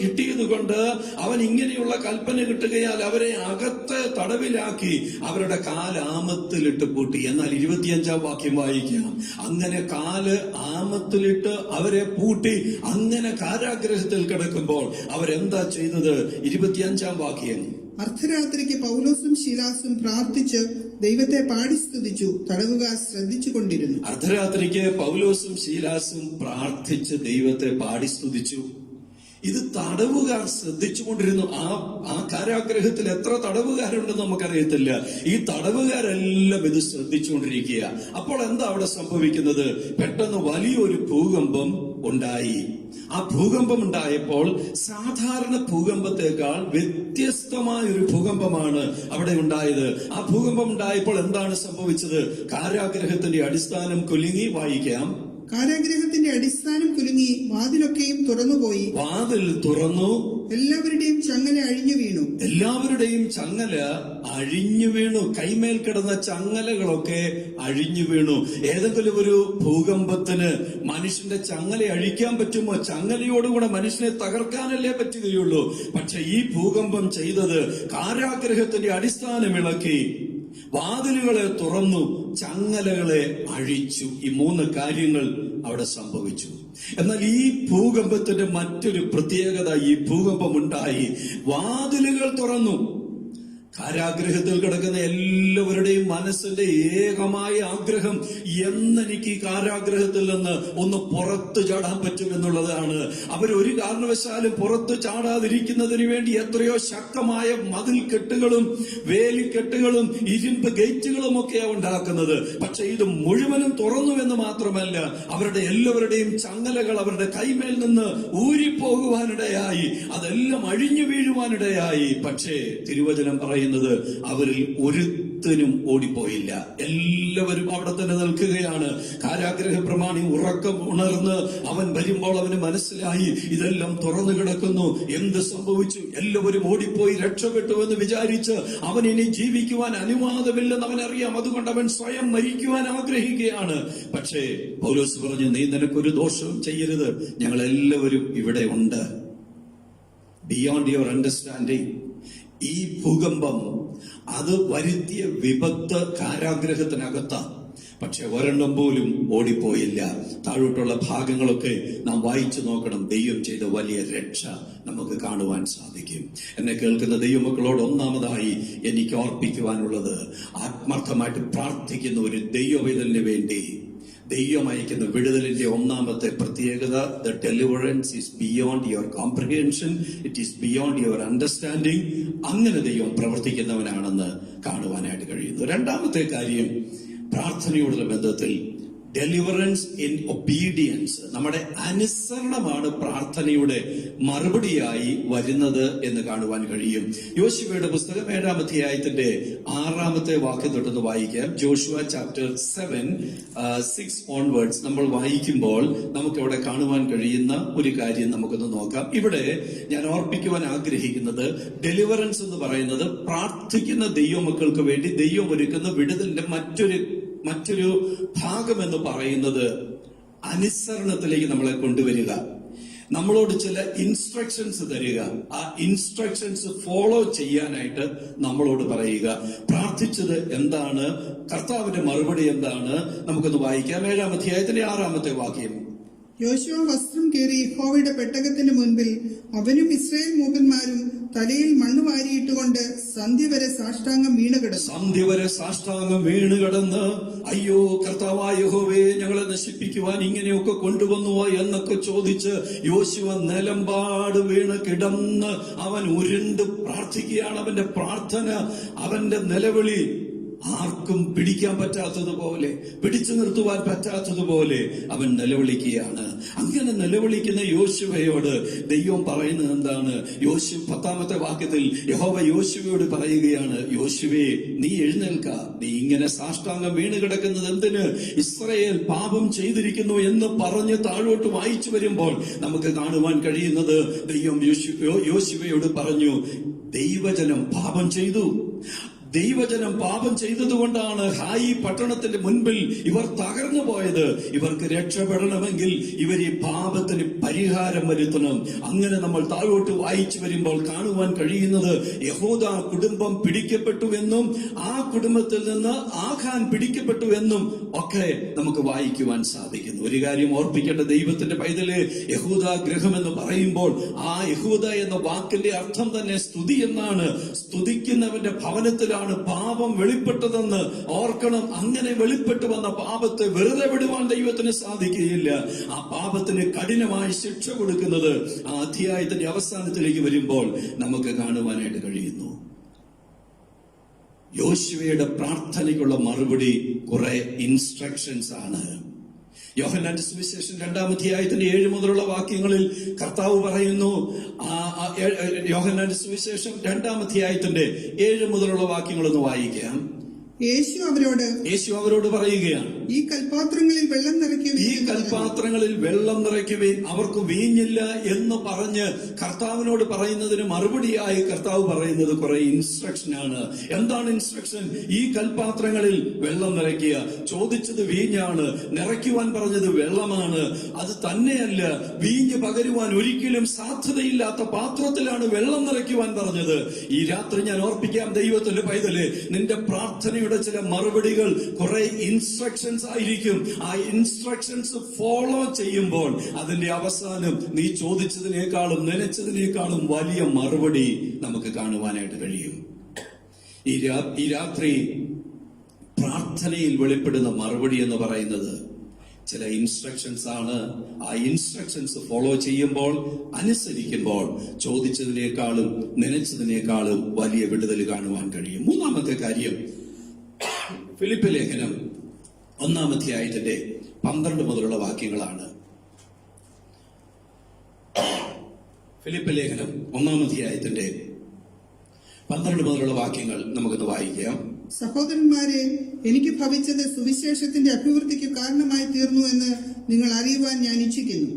കിട്ടിയത് കൊണ്ട് അവൻ ഇങ്ങനെയുള്ള കൽപ്പന കിട്ടുകയാൽ അവരെ അകത്ത് തടവിലാക്കി അവരുടെ കാല് ആമത്തിലിട്ട് പൂട്ടി. എന്നാൽ 25-ാം വാക്യം വായിക്കാം. അങ്ങനെ കാല് ആമത്തിലിട്ട് അവരെ പൂട്ടി. അങ്ങനെ കാരാഗ്രഹത്തിൽ കിടക്കുമ്പോൾ അവരെന്താ ചെയ്തത്? 25-ാം വാക്യം. അർദ്ധരാത്രിക്ക് പൗലോസും ശീലാസും പ്രാർത്ഥിച്ച് ദൈവത്തെ പാടി സ്തുതിച്ചു. തടവുകാർ ശ്രദ്ധിച്ചു കൊണ്ടിരുന്നു. അർദ്ധരാത്രിക്ക് പൗലോസും ശീലാസും പ്രാർത്ഥിച്ച് ദൈവത്തെ പാടി സ്തുതിച്ചു. ഇത് തടവുകാർ ശ്രദ്ധിച്ചുകൊണ്ടിരുന്നു. ആ കാരാഗ്രഹത്തിൽ എത്ര തടവുകാരുണ്ടെന്ന് നമുക്കറിയത്തില്ല. ഈ തടവുകാരെല്ലാം ഇത് ശ്രദ്ധിച്ചുകൊണ്ടിരിക്കുക. അപ്പോൾ എന്താ അവിടെ സംഭവിക്കുന്നത്? പെട്ടെന്ന് വലിയൊരു ഭൂകമ്പം ഉണ്ടായി. ആ ഭൂകമ്പം ഉണ്ടായപ്പോൾ സാധാരണ ഭൂകമ്പത്തെക്കാൾ വ്യത്യസ്തമായ ഒരു ഭൂകമ്പമാണ് അവിടെ ഉണ്ടായത്. ആ ഭൂകമ്പം ഉണ്ടായപ്പോൾ എന്താണ് സംഭവിച്ചത്? കാരാഗ്രഹത്തിന്റെ അടിസ്ഥാനം കുലുങ്ങി. വായിക്കാം. കാരാഗ്രഹത്തിന്റെ അടിസ്ഥാനം കുലുങ്ങി, വാതിലൊക്കെയും തുറന്നുപോയി. വാതിൽ തുറന്നു. എല്ലാവരുടെയും ചങ്ങല അഴിഞ്ഞു വീണു. കൈമേൽ കിടന്ന ചങ്ങലകളൊക്കെ അഴിഞ്ഞു വീണു. ഏതെങ്കിലും ഒരു ഭൂകമ്പത്തിന് മനുഷ്യന്റെ ചങ്ങല അഴിക്കാൻ പറ്റുമോ? ചങ്ങലയോടുകൂടെ മനുഷ്യനെ തകർക്കാനല്ലേ പറ്റുകയുള്ളൂ. പക്ഷെ ഈ ഭൂകമ്പം ചെയ്തത് കാരാഗ്രഹത്തിന്റെ അടിസ്ഥാനം ഇളക്കി, വാതിലുകളെ തുറന്നു, ചങ്ങലകളെ അഴിച്ചു. ഈ 3 കാര്യങ്ങൾ അവിടെ സംഭവിച്ചു. എന്നാൽ ഈ ഭൂകമ്പത്തിന്റെ മറ്റൊരു പ്രത്യേകത, ഈ ഭൂകമ്പം ഉണ്ടായി, വാതിലുകൾ തുറന്നു. കാരാഗ്രഹത്തിൽ കിടക്കുന്ന എല്ലാവരുടെയും മനസ്സിന്റെ ഏകമായ ആഗ്രഹം എന്നെനിക്ക് ഈ കാരാഗ്രഹത്തിൽ നിന്ന് ഒന്ന് പുറത്തു ചാടാൻ പറ്റുമെന്നുള്ളതാണ്. അവരൊരു കാരണവശാലും പുറത്തു ചാടാതിരിക്കുന്നതിന് വേണ്ടി എത്രയോ ശക്തമായ മതിൽ കെട്ടുകളും വേലിക്കെട്ടുകളും ഇരുമ്പ് ഗേറ്റുകളും ഒക്കെയാണ് ഉണ്ടാക്കുന്നത്. പക്ഷെ ഇത് മുഴുവനും തുറന്നു എന്ന് മാത്രമല്ല, അവരുടെ എല്ലാവരുടെയും ചങ്ങലകൾ അവരുടെ കൈമേൽ നിന്ന് ഊരിപ്പോകുവാനിടയായി, അതെല്ലാം അഴിഞ്ഞു വീഴുവാനിടയായി. പക്ഷേ തിരുവചനം പറയുന്നത് അവരിൽ ഒരുത്തനും ഓടിപ്പോയില്ല. എല്ലാവരും അവിടെ തന്നെ നിൽക്കുകയാണ്. കാരാഗ്രഹ പ്രമാണി ഉറക്കം ഉണർന്ന് അവൻ വരുമ്പോൾ അവന് മനസ്സിലായി ഇതെല്ലാം തുറന്നു കിടക്കുന്നു. എന്ത് സംഭവിച്ചു? എല്ലാവരും ഓടിപ്പോയി രക്ഷപ്പെട്ടു എന്ന് വിചാരിച്ച് അവൻ ഇനി ജീവിക്കുവാൻ അനുവാദമില്ലെന്ന് അവനറിയാം. അതുകൊണ്ട് അവൻ സ്വയം മരിക്കുവാൻ ആഗ്രഹിക്കുകയാണ്. പക്ഷേ പൗലോസ് പറഞ്ഞു, നീ നിനക്കൊരു ദോഷവും ചെയ്യരുത്, ഞങ്ങൾ എല്ലാവരും ഇവിടെ ഉണ്ട്. Beyond your understanding. ഈ ഭൂകമ്പം അത് വരുത്തിയ വിപത്ത് കാരാഗ്രഹത്തിനകത്താണ്. പക്ഷെ ഒരെണ്ണം പോലും ഓടിപ്പോയില്ല. താഴോട്ടുള്ള ഭാഗങ്ങളൊക്കെ നാം വായിച്ചു നോക്കണം. ദൈവം ചെയ്ത വലിയ രക്ഷ നമുക്ക് കാണുവാൻ സാധിക്കും. എന്നെ കേൾക്കുന്ന ദൈവമക്കളോട് ഒന്നാമതായി എനിക്ക് ഓർപ്പിക്കുവാനുള്ളത്, ആത്മാർത്ഥമായിട്ട് പ്രാർത്ഥിക്കുന്ന ഒരു ദൈവവേദലിന് വേണ്ടി ദൈവം അയക്കുന്ന വിടുതലിന്റെ ഒന്നാമത്തെ പ്രത്യേകത, the deliverance is beyond your comprehension, it is beyond your understanding. അങ്ങനെ ദൈവം പ്രവർത്തിക്കുന്നവനാണെന്ന് കാണുവാനായിട്ട് കഴിയുന്നു. രണ്ടാമത്തെ കാര്യം, പ്രാർത്ഥനയോടുള്ള ബന്ധത്തിൽ ഡെലിവറൻസ് ഇൻ ഒബീഡിയൻസ്. നമ്മുടെ അനുസരണമാണ് പ്രാർത്ഥനയുടെ മറുപടിയായി വരുന്നത് എന്ന് കാണുവാൻ കഴിയും. യോശുവയുടെ പുസ്തകം 7-ാം അധ്യായത്തിന്റെ 6-ാമത്തെ വാക്യം തൊട്ടൊന്ന് വായിക്കാം. ജോഷുവ ചാപ്റ്റർ 7:6 ഓൺവേർഡ്സ് നമ്മൾ വായിക്കുമ്പോൾ നമുക്ക് അവിടെ കാണുവാൻ കഴിയുന്ന ഒരു കാര്യം നമുക്കൊന്ന് നോക്കാം. ഇവിടെ ഞാൻ ഓർപ്പിക്കുവാൻ ആഗ്രഹിക്കുന്നത്, ഡെലിവറൻസ് എന്ന് പറയുന്നത് പ്രാർത്ഥിക്കുന്ന ദൈവമക്കൾക്ക് വേണ്ടി ദൈവം ഒരുക്കുന്ന വിടുതലിന്റെ മറ്റൊരു ഭാഗം എന്ന് പറയുന്നത് അനുസരണത്തിലേക്ക് നമ്മളെ കൊണ്ടുവരിക, നമ്മളോട് ചില ഇൻസ്ട്രക്ഷൻസ് തരിക, ആ ഇൻസ്ട്രക്ഷൻസ് ഫോളോ ചെയ്യാനായിട്ട് നമ്മളോട് പറയുക. പ്രാർത്ഥിച്ചത് എന്താണ്, കർത്താവിന്റെ മറുപടി എന്താണ്, നമുക്കൊന്ന് വായിക്കാം. 7-ാം അധ്യായത്തിന്റെ 6-ാമത്തെ വാക്യം. യോശുവ വസ്ത്രം കീറി യഹോവയുടെ പെട്ടകത്തിന് മുൻപിൽ അവനും ഇസ്രായേൽ മൂപ്പന്മാരും തലയിൽ മണ്ണ് വാരിയിട്ടുകൊണ്ട് സന്ധ്യ വരെ സാഷ്ടാംഗം വീണുകിടന്ന് അയ്യോ കർത്താവായ യഹോവേ, ഞങ്ങളെ നശിപ്പിക്കുവാൻ ഇങ്ങനെയൊക്കെ കൊണ്ടുവന്നുവോ എന്നൊക്കെ ചോദിച്ച് യോശുവ നിലമ്പാട് വീണ് കിടന്ന് അവൻ ഉരുണ്ട് പ്രാർത്ഥിക്കുകയാണ്. അവന്റെ പ്രാർത്ഥന, അവന്റെ നിലവിളി ആർക്കും പിടിക്കാൻ പറ്റാത്തതുപോലെ, പിടിച്ചു നിർത്തുവാൻ പറ്റാത്തതുപോലെ അവൻ നിലവിളിക്കുകയാണ്. അങ്ങനെ നിലവിളിക്കുന്ന യോശുവയോട് ദൈവം പറയുന്നത് എന്താണ്? 10-ാമത്തെ വാക്യത്തിൽ യഹോവ യോശുവയോട് പറയുകയാണ്, യോശുവേ, നീ എഴുന്നേൽക്ക, നീ ഇങ്ങനെ സാഷ്ടാംഗം വീണ് കിടക്കുന്നത് എന്തിന്? ഇസ്രായേൽ പാപം ചെയ്തിരിക്കുന്നു എന്ന് പറഞ്ഞ് താഴോട്ട് വായിച്ചു വരുമ്പോൾ നമുക്ക് കാണുവാൻ കഴിയുന്നത്, ദൈവം യോശുവയോട് പറഞ്ഞു, ദൈവജനം പാപം ചെയ്തു. ദൈവജനം പാപം ചെയ്തതുകൊണ്ടാണ് ഹായി പട്ടണത്തിന്റെ മുൻപിൽ ഇവർ തകർന്നു പോയത്. ഇവർക്ക് രക്ഷപ്പെടണമെങ്കിൽ ഇവർ ഈ പാപത്തിന് പരിഹാരം വരുത്തണം. അങ്ങനെ നമ്മൾ താഴോട്ട് വായിച്ചു വരുമ്പോൾ കാണുവാൻ കഴിയുന്നത്, യഹൂദ കുടുംബം പിടിക്കപ്പെട്ടു എന്നും ആ കുടുംബത്തിൽ നിന്ന് ആഖാൻ പിടിക്കപ്പെട്ടു എന്നും ഒക്കെ നമുക്ക് വായിക്കുവാൻ സാധിക്കുന്നു. ഒരു കാര്യം ഓർപ്പിക്കേണ്ട ദൈവത്തിന്റെ പൈതല്, യഹൂദ ഗൃഹം എന്ന് പറയുമ്പോൾ ആ യഹൂദ എന്ന വാക്കിന്റെ അർത്ഥം തന്നെ സ്തുതി എന്നാണ്. സ്തുതിക്കുന്നവന്റെ ഭവനത്തിലാണ് പാപം വെളിപ്പെട്ടതെന്ന് ഓർക്കണം. അങ്ങനെ വെളിപ്പെട്ടു വന്ന പാപത്തെ വെറുതെ വിടുവാൻ ദൈവത്തിന് സാധിക്കുകയില്ല. ആ പാപത്തിന് കഠിനമായി ശിക്ഷ കൊടുക്കുന്നത് ആ അധ്യായത്തിന്റെ അവസാനത്തിലേക്ക് വരുമ്പോൾ നമുക്ക് കാണുവാനായിട്ട് കഴിയുന്നു. യോശുവയുടെ പ്രാർത്ഥനയ്ക്കുള്ള മറുപടി കുറെ ഇൻസ്ട്രക്ഷൻസ് ആണ്. യോഹന്നാന്റെ സുവിശേഷം 2-ാം അധ്യായത്തിന്റെ 7 മുതലുള്ള വാക്യങ്ങളിൽ കർത്താവ് പറയുന്നു, യോഹന്നാന്റെ സുവിശേഷം 2-ാം അധ്യായത്തിന്റെ 7 മുതലുള്ള വാക്യങ്ങളൊന്ന് വായിക്കാം. യേശു അവരോട് പറയുകയാണ്, ഈ കൽപാത്രങ്ങളിൽ വെള്ളം നിറയ്ക്കുവിൻ. അവർക്ക് വീഞ്ഞില്ല എന്ന് പറഞ്ഞ് കർത്താവിനോട് പറയുന്നതിന് മറുപടിയായി കർത്താവ് പറയുന്നത് കുറെ ഇൻസ്ട്രക്ഷൻ ആണ്. എന്താണ് ഇൻസ്ട്രക്ഷൻ? ഈ കൽപാത്രങ്ങളിൽ വെള്ളം നിറയ്ക്കുക. ചോദിച്ചത് വീഞ്ഞാണ്, നിറയ്ക്കുവാൻ പറഞ്ഞത് വെള്ളമാണ്. അത് തന്നെയല്ല, വീഞ്ഞ് പകരുവാൻ ഒരിക്കലും സാധ്യതയില്ലാത്ത പാത്രത്തിലാണ് വെള്ളം നിറയ്ക്കുവാൻ പറഞ്ഞത്. ഈ രാത്രി ഞാൻ ഓർപ്പിക്കാം ദൈവത്തിന്റെ പൈതല്, നിന്റെ പ്രാർത്ഥനയുടെ ചില മറുപടികൾ കുറെ ഇൻസ്ട്രക്ഷൻസ് ആയിരിക്കും. ആ ഇൻസ്ട്രക്ഷൻസ് ഫോളോ ചെയ്യുമ്പോൾ അതിന്റെ അവസാനം നീ ചോദിച്ചതിനേക്കാളും നനച്ചതിനേക്കാളും വലിയ മറുപടി നമുക്ക് കാണുവാനായിട്ട് കഴിയും. ഈ രാത്രി പ്രാർത്ഥനയിൽ വെളിപ്പെടുന്ന മറുപടി എന്ന് പറയുന്നത് ചില ഇൻസ്ട്രക്ഷൻസ് ആണ്. ആ ഇൻസ്ട്രക്ഷൻസ് ഫോളോ ചെയ്യുമ്പോൾ, അനുസരിക്കുമ്പോൾ ചോദിച്ചതിനേക്കാളും നനച്ചതിനേക്കാളും വലിയ വിടുതൽ കാണുവാൻ കഴിയും. 3-ാമത്തെ കാര്യം, ഫിലിപ്പ് ലേഖനം 1-ാം അധ്യായത്തിന്റെ 12 മുതലുള്ള വാക്യങ്ങളാണ്. ഫിലിപ്പ് ലേഖനം 1-ാം അധ്യായത്തിന്റെ 12 മുതലുള്ള വാക്യങ്ങൾ നമുക്കൊന്ന് വായിക്കാം. സഹോദരന്മാരെ, എനിക്ക് ഭവിച്ചത് സുവിശേഷത്തിന്റെ അഭിവൃദ്ധിക്ക് കാരണമായി തീർന്നു എന്ന് നിങ്ങൾ അറിയുവാൻ ഞാൻ ഇച്ഛിക്കുന്നു.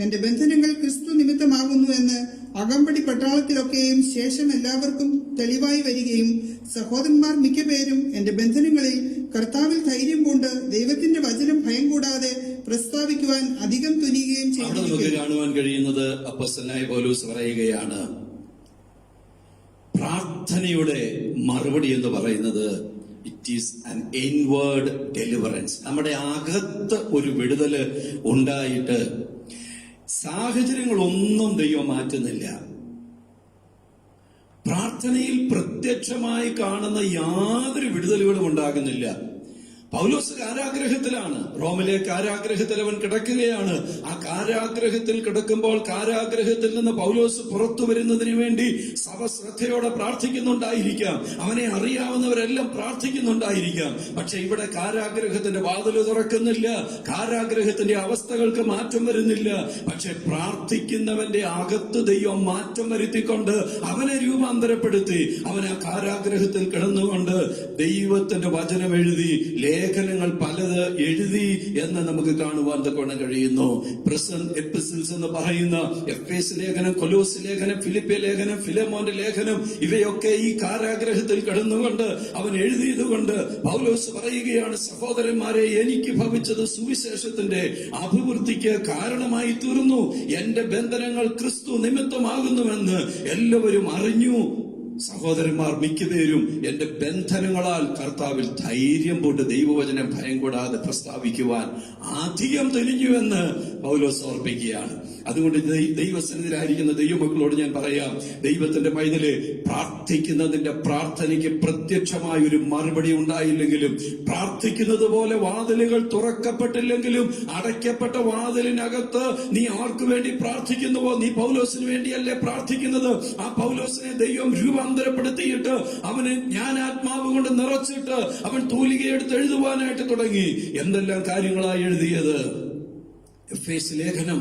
എന്റെ ബന്ധനങ്ങൾ ക്രിസ്തു നിമിത്തമാകുന്നു എന്ന് അകമ്പടി പട്ടാളത്തിലൊക്കെയും ശേഷം എല്ലാവർക്കും തെളിവായി വരികയും സഹോദരന്മാർ മിക്കപേരും എന്റെ ബന്ധനങ്ങളിൽ കർത്താവിൽ ധൈര്യം കൊണ്ട് ദൈവത്തിന്റെ വചനം ഭയം കൂടാതെ പ്രസ്താവിക്കുവാൻ അധികം തുനിയുകയും ചെയ്തു. നമുക്ക് കാണുവാൻ കഴിയുന്നത് അപ്പോസ്തലനായ പൗലോസ് പറയുകയാണ്, പ്രാർത്ഥനയുടെ മറുപടി എന്ന് പറയുന്നത് it is an inward deliverance. നമ്മുടെ അകത്ത് ഒരു വിടുതല് ഉണ്ടായിട്ട് സാഹചര്യങ്ങളൊന്നും ദൈവം മാറ്റുന്നില്ല. പ്രാർത്ഥനയിൽ പ്രത്യക്ഷമായി കാണുന്ന യാതൊരു വിടുതലുകളും ഉണ്ടാകുന്നില്ല. പൗലോസ് കാരാഗ്രഹത്തിലാണ്. റോമിലെ കാരാഗ്രഹത്തിൽ അവൻ കിടക്കുകയാണ്. ആ കാരാഗ്രഹത്തിൽ കിടക്കുമ്പോൾ കാരാഗ്രഹത്തിൽ നിന്ന് പൗലോസ് പുറത്തു വരുന്നതിന് വേണ്ടി സഭ ശ്രദ്ധയോടെ പ്രാർത്ഥിക്കുന്നുണ്ടായിരിക്കാം. അവനെ അറിയാവുന്നവരെല്ലാം പ്രാർത്ഥിക്കുന്നുണ്ടായിരിക്കാം. പക്ഷെ ഇവിടെ കാരാഗ്രഹത്തിന്റെ വാതിൽ തുറക്കുന്നില്ല. കാരാഗ്രഹത്തിന്റെ അവസ്ഥകൾക്ക് മാറ്റം വരുന്നില്ല. പക്ഷെ പ്രാർത്ഥിക്കുന്നവന്റെ അകത്ത് ദൈവം മാറ്റം വരുത്തിക്കൊണ്ട് അവനെ രൂപാന്തരപ്പെടുത്തി. അവൻ ആ കാരാഗ്രഹത്തിൽ കിടന്നുകൊണ്ട് ദൈവത്തിന്റെ വചനം എഴുതി, ലേഖനങ്ങൾ പലത് എഴുതി എന്ന് നമുക്ക് കാണുവാൻ തക്കവണ്ണം കഴിയുന്നു. പ്രസന്റ് എപ്പിസിൽസ് എന്ന് പറയുന്ന എഫേസ് ലേഖനം, കൊലോസ് ലേഖനം, ഫിലിപ്പിയ ലേഖനം, ഫിലെമോന്റെ ലേഖനം, ഇവയൊക്കെ ഈ കാരാഗ്രഹത്തിൽ കിടന്നുകൊണ്ട് അവൻ എഴുതിയതുകൊണ്ട് പൗലോസ് പറയുകയാണ്, സഹോദരന്മാരെ, എനിക്ക് ഭവിച്ചത് സുവിശേഷത്തിന്റെ അഭിവൃദ്ധിക്ക് കാരണമായി തീർന്നു. എന്റെ ബന്ധനങ്ങൾ ക്രിസ്തു നിമിത്തമാകുന്നുവെന്ന് എല്ലാവരും അറിഞ്ഞു. സഹോദരന്മാർ മിക്കപേരും എന്റെ ബന്ധനങ്ങളാൽ കർത്താവിൽ ധൈര്യം പൂണ്ട് ദൈവവചനം ഭയം കൂടാതെ പ്രസ്താവിക്കുവാൻ അധികം തെളിഞ്ഞുവെന്ന് പൗലോസ് ഓർപ്പിക്കുകയാണ്. അതുകൊണ്ട് ദൈവസന്നിധിയിലായിരിക്കുന്ന ദൈവമക്കളോട് ഞാൻ പറയാം, ദൈവത്തിന്റെ പൈതല്, പ്രാർത്ഥിക്കുന്നതിന്റെ പ്രാർത്ഥനയ്ക്ക് പ്രത്യക്ഷമായ ഒരു മറുപടി ഉണ്ടായില്ലെങ്കിലും, പ്രാർത്ഥിക്കുന്നത് പോലെ വാതിലുകൾ തുറക്കപ്പെട്ടില്ലെങ്കിലും, അടയ്ക്കപ്പെട്ട വാതിലിനകത്ത് നീ ആർക്കു വേണ്ടി പ്രാർത്ഥിക്കുന്നുവോ, നീ പൗലോസിന് വേണ്ടിയല്ലേ പ്രാർത്ഥിക്കുന്നത്. ആ പൗലോസിനെ ദൈവം രൂപാന്തരപ്പെടുത്തിയിട്ട് അവന് ജ്ഞാനാത്മാവ് കൊണ്ട് നിറച്ചിട്ട് അവൻ തൂലികയെടുത്ത് എഴുതുവാനായിട്ട് തുടങ്ങി. എന്തെല്ലാം കാര്യങ്ങളായി എഴുതിയത്! എഫേസ് ലേഖനം,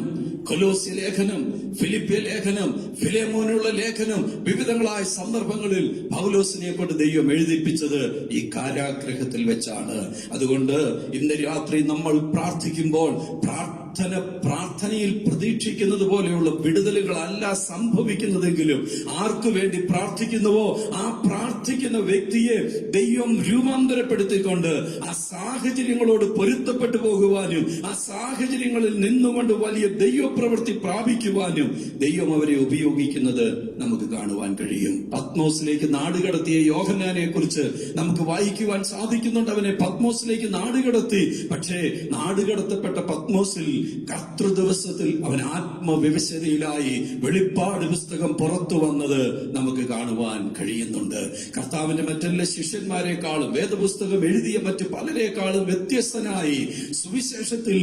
കൊലോസ്യ ലേഖനം, ഫിലിപ്പിയ ലേഖനം, ഫിലെമോനുള്ള ലേഖനം, വിവിധങ്ങളായ സന്ദർഭങ്ങളിൽ പൗലോസിനെ കൊണ്ട് ദൈവം എഴുതിപ്പിച്ചത് ഈ കാരാഗ്രഹത്തിൽ വെച്ചാണ്. അതുകൊണ്ട് ഇന്ന് രാത്രി നമ്മൾ പ്രാർത്ഥിക്കുമ്പോൾ പ്രാർത്ഥനയിൽ പ്രതീക്ഷിക്കുന്നത് പോലെയുള്ള വിടുതലുകളല്ല സംഭവിക്കുന്നതെങ്കിലും, ആർക്കു വേണ്ടി പ്രാർത്ഥിക്കുന്നുവോ ആ പ്രാർത്ഥിക്കുന്ന വ്യക്തിയെ ദൈവം രൂപാന്തരപ്പെടുത്തിക്കൊണ്ട് ആ സാഹചര്യങ്ങളോട് പൊരുത്തപ്പെട്ടു പോകുവാനും ആ സാഹചര്യങ്ങളിൽ നിന്നുകൊണ്ട് വലിയ ദൈവപ്രവൃത്തി പ്രാപിക്കുവാനും ദൈവം അവരെ ഉപയോഗിക്കുന്നത് നമുക്ക് കാണുവാൻ കഴിയും. പത്മോസിലേക്ക് നാടുകടത്തിയ യോഹന്നാനെ കുറിച്ച് നമുക്ക് വായിക്കുവാൻ സാധിക്കുന്നുണ്ട്. അവനെ പത്മോസിലേക്ക് നാടുകടത്തി. പക്ഷേ നാടുകടത്തപ്പെട്ട പത്മോസിൽ കർത്തൃദിവസത്തിൽ അവൻ ആത്മവിവശതയിലായി വെളിപ്പാട് പുസ്തകം പുറത്തു വന്നത് നമുക്ക് കാണുവാൻ കഴിയുന്നുണ്ട്. കർത്താവിന്റെ മറ്റെല്ലാ ശിഷ്യന്മാരെക്കാളും വേദപുസ്തകം എഴുതിയ മറ്റു പലരെക്കാളും വ്യത്യസ്തനായി സുവിശേഷത്തിൽ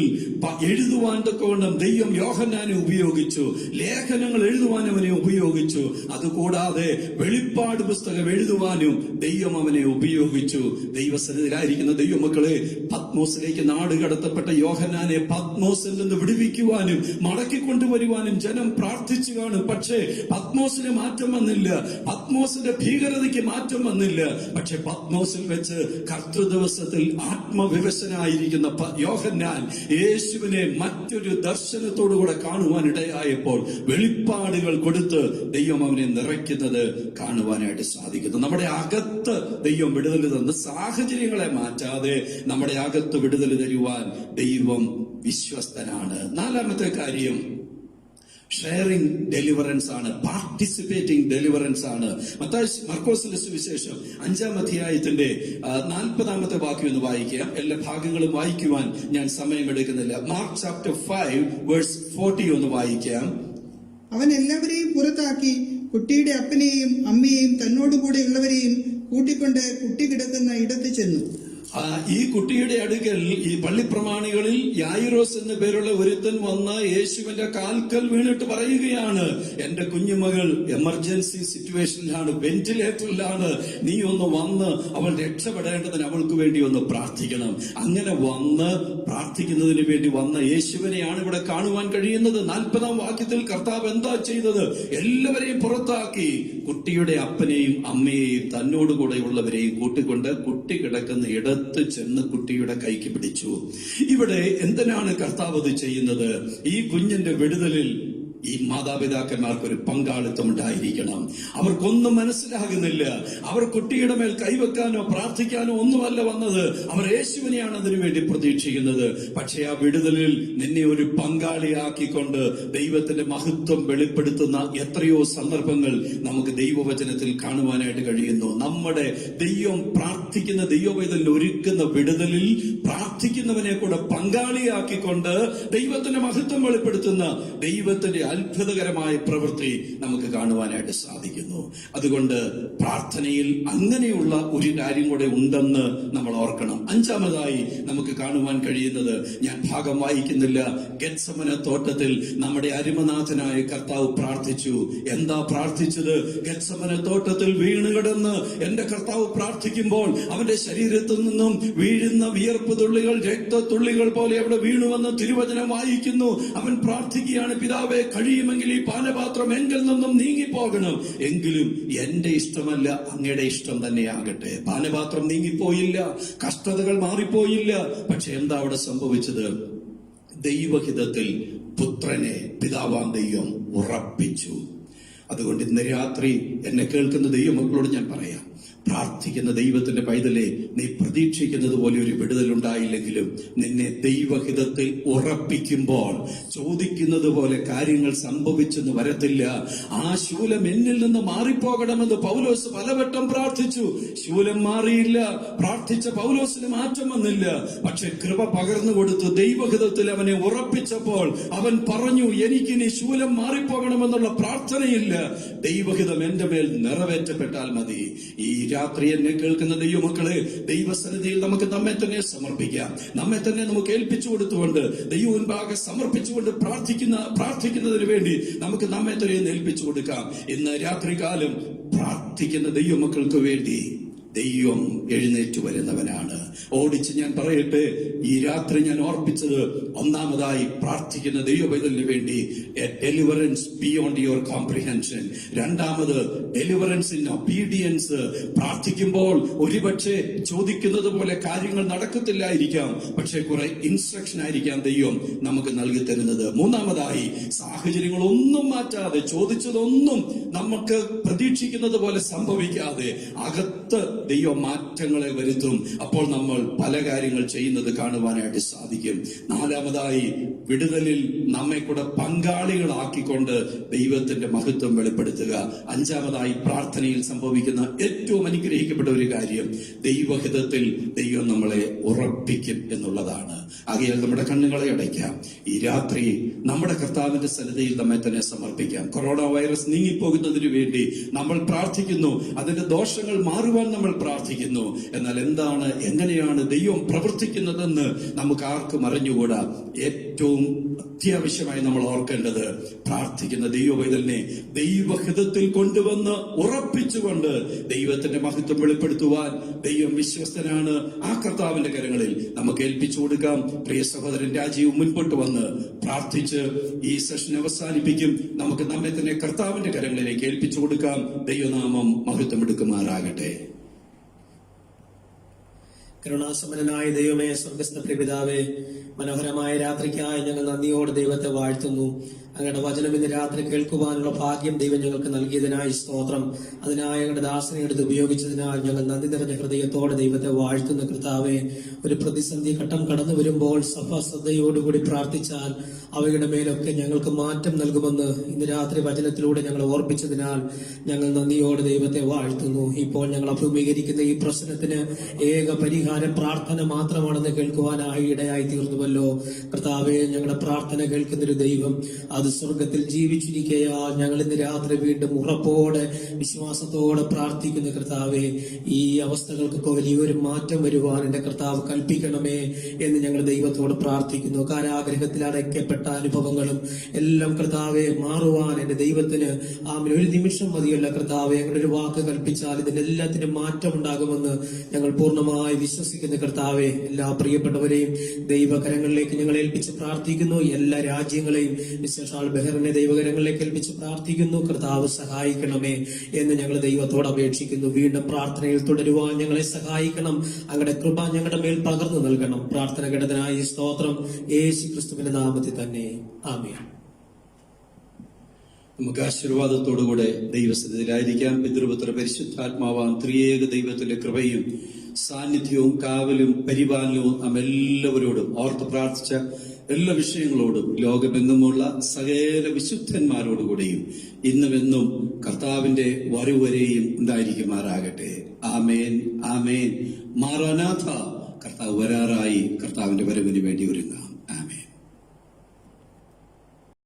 എഴുതുവാൻ തക്കവണ്ണം ദൈവം യോഹന്നാനെ ഉപയോഗിച്ചു. ലേഖനങ്ങൾ എഴുതുവാൻ അവനെ ഉപയോഗിച്ചു. അതുകൂടാതെ വെളിപ്പാട് പുസ്തകം എഴുതുവാനും ദൈവം അവനെ ഉപയോഗിച്ചു. ദൈവസന്നിധിയിലായിരിക്കുന്ന ദൈവമക്കളെ, പത്മോസിലേക്ക് നാടുകടത്തപ്പെട്ട യോഹന്നാനെ പത്മോസിൽ നിന്ന് വിടുവിക്കുവാനും മടക്കിക്കൊണ്ടുവരുവാനും ജനം പ്രാർത്ഥിച്ചു കാണും. പക്ഷേ പത്മോസിന് മാറ്റം വന്നില്ല. പത്മോസിന്റെ ഭീകരതയ്ക്ക് മാറ്റം വന്നില്ല. പക്ഷെ പത്മോസിൽ വെച്ച് കർത്തൃദിവസത്തിൽ ആത്മവിവശനായിരിക്കുന്ന യോഹന്നാൻ യേശുവിനെ മറ്റൊരു ദർശനത്തോടുകൂടെ കാണുവാൻ ഇടയായപ്പോൾ വെളിപ്പാടുകൾ കൊടുത്ത് ദൈവം അവനെ നിറയ്ക്കുന്നത് കാണുവാനായിട്ട് സാധിക്കുന്നു. നമ്മുടെ അകത്ത് ദൈവം വിടുതൽ തന്ന് സാഹചര്യങ്ങളെ മാറ്റാതെ നമ്മുടെ അകത്ത് വിടുതൽ തരുവാൻ ദൈവം വിശ്വസ്തനാണ്. നാലാമത്തെ കാര്യം ഷെയറിംഗ് ഡെലിവറൻസ് ആണ്, പാർട്ടിസിപ്പേറ്റിംഗ് ഡെലിവറൻസ് ആണ്. മർക്കോസിന്റെ സുവിശേഷം 5-ാം അധ്യായത്തിന്റെ 40-ാമത്തെ വാക്യം ഒന്ന് വായിക്കാം. എല്ലാ ഭാഗങ്ങളും വായിക്കുവാൻ ഞാൻ സമയമെടുക്കുന്നില്ല. മാർക്ക് ചാപ്റ്റർ 5 വേഴ്സ് 40 ഒന്ന് വായിക്കാം. അവൻ എല്ലാവരെയും പുറത്താക്കി കുട്ടിയുടെ അപ്പനെയും അമ്മയെയും തന്നോടുകൂടെ ഉള്ളവരെയും കൂട്ടിക്കൊണ്ട് കുട്ടി കിടക്കുന്ന ഇടത്ത് ചെന്നു. ഈ കുട്ടിയുടെ അടുക്കൽ ഈ പള്ളിപ്രമാണികളിൽ യായിറോസ് എന്ന പേരുള്ള ഒരുത്തൻ വന്ന് യേശുവിന്റെ കാൽക്കൽ വീണിട്ട് പറയുകയാണ്, എന്റെ കുഞ്ഞുമകൾ എമർജൻസി സിറ്റുവേഷനിലാണ്, വെന്റിലേറ്ററിലാണ്, നീ ഒന്ന് വന്ന് അവൾ രക്ഷപ്പെടേണ്ടതിന് അവൾക്ക് വേണ്ടി ഒന്ന് പ്രാർത്ഥിക്കണം. അങ്ങനെ വന്ന് പ്രാർത്ഥിക്കുന്നതിന് വേണ്ടി വന്ന യേശുവിനെയാണ് ഇവിടെ കാണുവാൻ കഴിയുന്നത്. 40-ാം വാക്യത്തിൽ കർത്താവ് എന്താ ചെയ്തത്? എല്ലാവരെയും പുറത്താക്കി കുട്ടിയുടെ അപ്പനെയും അമ്മയെയും തന്നോടുകൂടെ ഉള്ളവരെയും കൂട്ടിക്കൊണ്ട് കുട്ടി കിടക്കുന്ന ഇടത്ത് ചെന്ന് കുട്ടിയുടെ കൈക്ക് പിടിച്ചു. ഇവിടെ എന്തിനാണ് കർത്താവ് ഇത് ചെയ്യുന്നത്? ഈ കുഞ്ഞിന്റെ വിടുതലിൽ ഈ മാതാപിതാക്കന്മാർക്കൊരു പങ്കാളിത്തം ഉണ്ടായിരിക്കണം. അവർക്കൊന്നും മനസ്സിലാകുന്നില്ല. അവർ കുട്ടിയുടെ മേൽ കൈവെക്കാനോ പ്രാർത്ഥിക്കാനോ ഒന്നുമല്ല വന്നത്. അവർ യേശുവിനെയാണ് അതിനുവേണ്ടി പ്രതീക്ഷിക്കുന്നത്. പക്ഷേ ആ വിടുതലിൽ നിന്നെ ഒരു പങ്കാളിയാക്കിക്കൊണ്ട് ദൈവത്തിന്റെ മഹത്വം വെളിപ്പെടുത്തുന്ന എത്രയോ സന്ദർഭങ്ങൾ നമുക്ക് ദൈവവചനത്തിൽ കാണുവാനായിട്ട് കഴിയുന്നു. നമ്മുടെ ദൈവം പ്രാർത്ഥിക്കുന്ന ദൈവവേദനയിൽ ഒരുക്കുന്ന വിടുതലിൽ പ്രാർത്ഥിക്കുന്നവനെ കൂടെ പങ്കാളിയാക്കിക്കൊണ്ട് ദൈവത്തിന്റെ മഹത്വം വെളിപ്പെടുത്തുന്ന ദൈവത്തിന്റെ അത്ഭുതകരമായ പ്രവൃത്തി നമുക്ക് കാണുവാനായിട്ട് സാധിക്കുന്നു. അതുകൊണ്ട് പ്രാർത്ഥനയിൽ അങ്ങനെയുള്ള ഒരു കാര്യം കൂടെ ഉണ്ടെന്ന് നമ്മൾ ഓർക്കണം. അഞ്ചാമതായി നമുക്ക് കാണുവാൻ കഴിയുന്നത്, ഞാൻ ഭാഗം വായിക്കുന്നില്ല, ഗെത്സമന തോട്ടത്തിൽ നമ്മുടെ അരുമനാഥനായ കർത്താവ് പ്രാർത്ഥിച്ചു. എന്താ പ്രാർത്ഥിച്ചത്? ഗെത്സമന തോട്ടത്തിൽ വീണുകിടന്ന് എന്റെ കർത്താവ് പ്രാർത്ഥിക്കുമ്പോൾ അവന്റെ ശരീരത്തിൽ നിന്നും വീഴുന്ന വിയർപ്പ് തുള്ളികൾ രക്തത്തുള്ളികൾ പോലെ അവിടെ വീണുവെന്ന് തിരുവചനം വായിക്കുന്നു. അവൻ പ്രാർത്ഥിക്കുകയാണ്, പിതാവേ, കഴിയുമെങ്കിൽ ഈ പാനപാത്രം എങ്കിൽ നിന്നും നീങ്ങിപ്പോകണം, എങ്കിലും എന്റെ ഇഷ്ടമല്ല അങ്ങയുടെ ഇഷ്ടം തന്നെയാകട്ടെ. പാനപാത്രം നീങ്ങിപ്പോയില്ല, കഷ്ടതകൾ മാറിപ്പോയില്ല. പക്ഷെ എന്താ അവിടെ സംഭവിച്ചത്? ദൈവഹിതത്തിൽ പുത്രനെ പിതാവാം ദൈവം ഉറപ്പിച്ചു. അതുകൊണ്ട് ഇന്ന് രാത്രി എന്നെ കേൾക്കുന്ന ദൈവമക്കളോട് ഞാൻ പറയാം, പ്രാർത്ഥിക്കുന്ന ദൈവത്തിന്റെ പൈതലെ, നീ പ്രതീക്ഷിക്കുന്നത് പോലെ ഒരു വിടുതൽ ഉണ്ടായില്ലെങ്കിലും നിന്നെ ദൈവഹിതത്തിൽ ഉറപ്പിക്കുമ്പോൾ ചോദിക്കുന്നത് പോലെ കാര്യങ്ങൾ സംഭവിച്ചെന്ന് വരത്തില്ല. ആ ശൂലം എന്നിൽ നിന്ന് മാറിപ്പോകണമെന്ന് പൗലോസ് പലവട്ടം പ്രാർത്ഥിച്ചു. ശൂലം മാറിയില്ല. പ്രാർത്ഥിച്ച പൗലോസിന് മാറ്റം വന്നില്ല. പക്ഷെ കൃപ പകർന്നു കൊടുത്തു ദൈവഹിതത്തിൽ അവനെ ഉറപ്പിച്ചപ്പോൾ അവൻ പറഞ്ഞു, എനിക്കിനി ശൂലം മാറിപ്പോകണമെന്നുള്ള പ്രാർത്ഥനയില്ല, ദൈവഹിതം എന്റെ മേൽ നിറവേറ്റപ്പെട്ടാൽ മതി. ഈ രാത്രി എന്നെ കേൾക്കുന്ന ദൈവമക്കളെ, ദൈവസന്നിധിയിൽ നമുക്ക് നമ്മെ തന്നെ സമർപ്പിക്കാം. നമ്മെ തന്നെ നമുക്ക് ഏൽപ്പിച്ചു കൊടുത്തുകൊണ്ട് ദൈവ മുൻപാകെ സമർപ്പിച്ചുകൊണ്ട് പ്രാർത്ഥിക്കുന്നതിന് വേണ്ടി നമുക്ക് നമ്മെ തന്നെ ഏൽപ്പിച്ചു കൊടുക്കാം. ഇന്ന് രാത്രികാലം പ്രാർത്ഥിക്കുന്ന ദൈവമക്കൾക്ക് വേണ്ടി ദൈവം എഴുന്നേറ്റ് വരുന്നവനാണ്. ഓടിച്ച് ഞാൻ പറയട്ടെ, ഈ രാത്രി ഞാൻ ഓർപ്പിച്ചത്, ഒന്നാമതായി പ്രാർത്ഥിക്കുന്ന ദൈവപൈതലിന് വേണ്ടി A deliverance beyond your comprehension. രണ്ടാമത് ഡെലിവറൻസ് ഇൻ ഒബീഡിയൻസ്. പ്രാർത്ഥിക്കുമ്പോൾ ഒരുപക്ഷെ ചോദിക്കുന്നത് പോലെ കാര്യങ്ങൾ നടക്കത്തില്ലായിരിക്കാം, പക്ഷെ കുറെ ഇൻസ്ട്രക്ഷൻ ആയിരിക്കാം ദൈവം നമുക്ക് നൽകി തരുന്നത്. മൂന്നാമതായി സാഹചര്യങ്ങളൊന്നും മാറ്റാതെ, ചോദിച്ചതൊന്നും നമുക്ക് പ്രതീക്ഷിക്കുന്നത് പോലെ സംഭവിക്കാതെ അകത്ത് ദൈവ മാറ്റങ്ങളെ വരുത്തും. അപ്പോൾ നമ്മൾ പല കാര്യങ്ങൾ ചെയ്യുന്നത് കാണുവാനായിട്ട് സാധിക്കും. നാലാമതായി വിടുതലിൽ നമ്മെ കൂടെ പങ്കാളികളാക്കിക്കൊണ്ട് ദൈവത്തിന്റെ മഹത്വം വെളിപ്പെടുത്തുക. അഞ്ചാമതായി പ്രാർത്ഥനയിൽ സംഭവിക്കുന്ന ഏറ്റവും അനുഗ്രഹിക്കപ്പെട്ട ഒരു കാര്യം, ദൈവഹിതത്തിൽ ദൈവം നമ്മളെ ഉറപ്പിക്കും എന്നുള്ളതാണ്. ആകയാൽ നമ്മുടെ കണ്ണുകളെ അടയ്ക്കാം. ഈ രാത്രി നമ്മുടെ കർത്താവിന്റെ സന്നിധിയിൽ നമ്മെ തന്നെ സമർപ്പിക്കാം. കൊറോണ വൈറസ് നീങ്ങിപ്പോകുന്നതിന് വേണ്ടി നമ്മൾ പ്രാർത്ഥിക്കുന്നു. അതിന്റെ ദോഷങ്ങൾ മാറുവാൻ നമ്മൾ പ്രാർത്ഥിക്കുന്നു. എന്നാൽ എങ്ങനെയാണ് ദൈവം പ്രവർത്തിക്കുന്നതെന്ന് നമുക്ക് ആർക്കും അറിഞ്ഞുകൂടാ. ഏറ്റവും അത്യാവശ്യമായി നമ്മൾ ഓർക്കേണ്ടത്, പ്രാർത്ഥിക്കുന്ന ദൈവപൈതലിനെ ദൈവഹിതത്തിൽ കൊണ്ടുവന്ന് ഉറപ്പിച്ചുകൊണ്ട് ദൈവത്തിന്റെ മഹത്വം വെളിപ്പെടുത്തുവാൻ ദൈവം വിശ്വസ്തനാണ്. ആ കർത്താവിന്റെ കരങ്ങളിൽ നമുക്ക് ഏൽപ്പിച്ചു കൊടുക്കാം. പ്രിയ സഹോദരൻ രാജീവ് മുൻപോട്ട് വന്ന് പ്രാർത്ഥിച്ച് ഈ സെഷൻ അവസാനിപ്പിക്കും. നമുക്ക് നമ്മെ തന്നെ കർത്താവിന്റെ കരങ്ങളിലേക്ക് ഏൽപ്പിച്ചു കൊടുക്കാം. ദൈവനാമം മഹത്വം എടുക്കുമാറാകട്ടെ. കരുണാസമ്പന്നനായ ദൈവമേ, സ്വർഗസ്ഥ പിതാവേ, മനോഹരമായ രാത്രിക്കായി ഞങ്ങൾ നന്ദിയോടെ ദൈവത്തെ വാഴ്ത്തുന്നു. അങ്ങയുടെ വചനം ഇന്ന് രാത്രി കേൾക്കുവാനുള്ള ഭാഗ്യം ദൈവം ഞങ്ങൾക്ക് നൽകിയതിനായി സ്തോത്രം. അതിനായി ഞങ്ങളുടെ ദാസനെ എടുത്ത് ഉപയോഗിച്ചതിനാൽ ഞങ്ങൾ നന്ദി നിറഞ്ഞ ഹൃദയത്തോടെ ദൈവത്തെ വാഴ്ത്തുന്ന കർത്താവേ, ഒരു പ്രതിസന്ധി ഘട്ടം കടന്നു വരുമ്പോൾ ശ്രദ്ധയോടുകൂടി പ്രാർത്ഥിച്ചാൽ അവയുടെ മേലൊക്കെ ഞങ്ങൾക്ക് മാറ്റം നൽകുമെന്ന് ഇന്ന് രാത്രി വചനത്തിലൂടെ ഞങ്ങൾ ഓർപ്പിച്ചതിനാൽ ഞങ്ങൾ നന്ദിയോടെ ദൈവത്തെ വാഴ്ത്തുന്നു. ഇപ്പോൾ ഞങ്ങൾ അഭിമുഖീകരിക്കുന്ന ഈ പ്രശ്നത്തിന് ഏക പരിഹാരം പ്രാർത്ഥന മാത്രമാണെന്ന് കേൾക്കുവാനായി ഇടയായി തീർന്നുവല്ലോ. കർത്താവേ, ഞങ്ങളുടെ പ്രാർത്ഥന കേൾക്കുന്നൊരു ദൈവം അത് സ്വർഗത്തിൽ ജീവിച്ചിരിക്കയാൽ ഞങ്ങൾ ഇന്ന് രാത്രി വീണ്ടും ഉറപ്പോടെ വിശ്വാസത്തോടെ പ്രാർത്ഥിക്കുന്ന കർത്താവേ, ഈ അവസ്ഥകൾക്കൊക്കെ വലിയൊരു മാറ്റം വരുവാൻ എന്റെ കർത്താവ് കൽപ്പിക്കണമേ എന്ന് ഞങ്ങൾ ദൈവത്തോട് പ്രാർത്ഥിക്കുന്നു. കാരാഗ്രഹത്തിൽ അടയ്ക്കപ്പെട്ട അനുഭവങ്ങളും എല്ലാം കർത്താവെ മാറുവാൻ എന്റെ ദൈവത്തിന് ഒരു നിമിഷം മതിയല്ല കർത്താവെ. ഞങ്ങളുടെ ഒരു വാക്ക് കൽപ്പിച്ചാൽ ഇതിനെല്ലാത്തിനും മാറ്റം ഉണ്ടാകുമെന്ന് ഞങ്ങൾ പൂർണ്ണമായി വിശ്വസിക്കുന്ന കർത്താവെ, എല്ലാ പ്രിയപ്പെട്ടവരെയും ദൈവകരങ്ങളിലേക്ക് ഞങ്ങൾ ഏൽപ്പിച്ച് പ്രാർത്ഥിക്കുന്നു. എല്ലാ രാജ്യങ്ങളെയും വിശേഷാൽ ബഹറിനെ ദൈവകരങ്ങളിലേക്ക് ഏൽപ്പിച്ച് പ്രാർത്ഥിക്കുന്നു. കർത്താവ് സഹായിക്കണമേ എന്ന് ഞങ്ങൾ ദൈവത്തോട് അപേക്ഷിക്കുന്നു. വീണ്ടും പ്രാർത്ഥനയിൽ തുടരുവാൻ ഞങ്ങളെ സഹായിക്കണം. അങ്ങയുടെ കൃപ ഞങ്ങളുടെ മേൽ പകർന്നു നൽകണം. പ്രാർത്ഥന കേട്ടതിനായി സ്തോത്രം. യേശു ക്രിസ്തുവിന്റെ നാമത്തിൽ തന്നെ ആമേൻ. നമുക്ക് ആശീർവാദത്തോടുകൂടെ ദൈവസ്ഥിതിയിലായിരിക്കാം. പിതൃപുത്ര പരിശുദ്ധാത്മാവാം ത്രിയേക ദൈവത്തിന്റെ കൃപയും സാന്നിധ്യവും കാവലും പരിപാലനവും നാം എല്ലാവരോടും ഓർത്ത് പ്രാർത്ഥിച്ച എല്ലാ വിഷയങ്ങളോടും ലോകമെങ്ങുമുള്ള സകല വിശുദ്ധന്മാരോടുകൂടെയും ഇന്നുമെന്നും കർത്താവിന്റെ വരവരെയും ഉണ്ടായിരിക്കുമാറാകട്ടെ. ആമേൻ, ആമേൻ. മാറാനാഥ. കർത്താവ് വരാറായി. കർത്താവിന്റെ വരവിന് വേണ്ടി ഒരുങ്ങാം.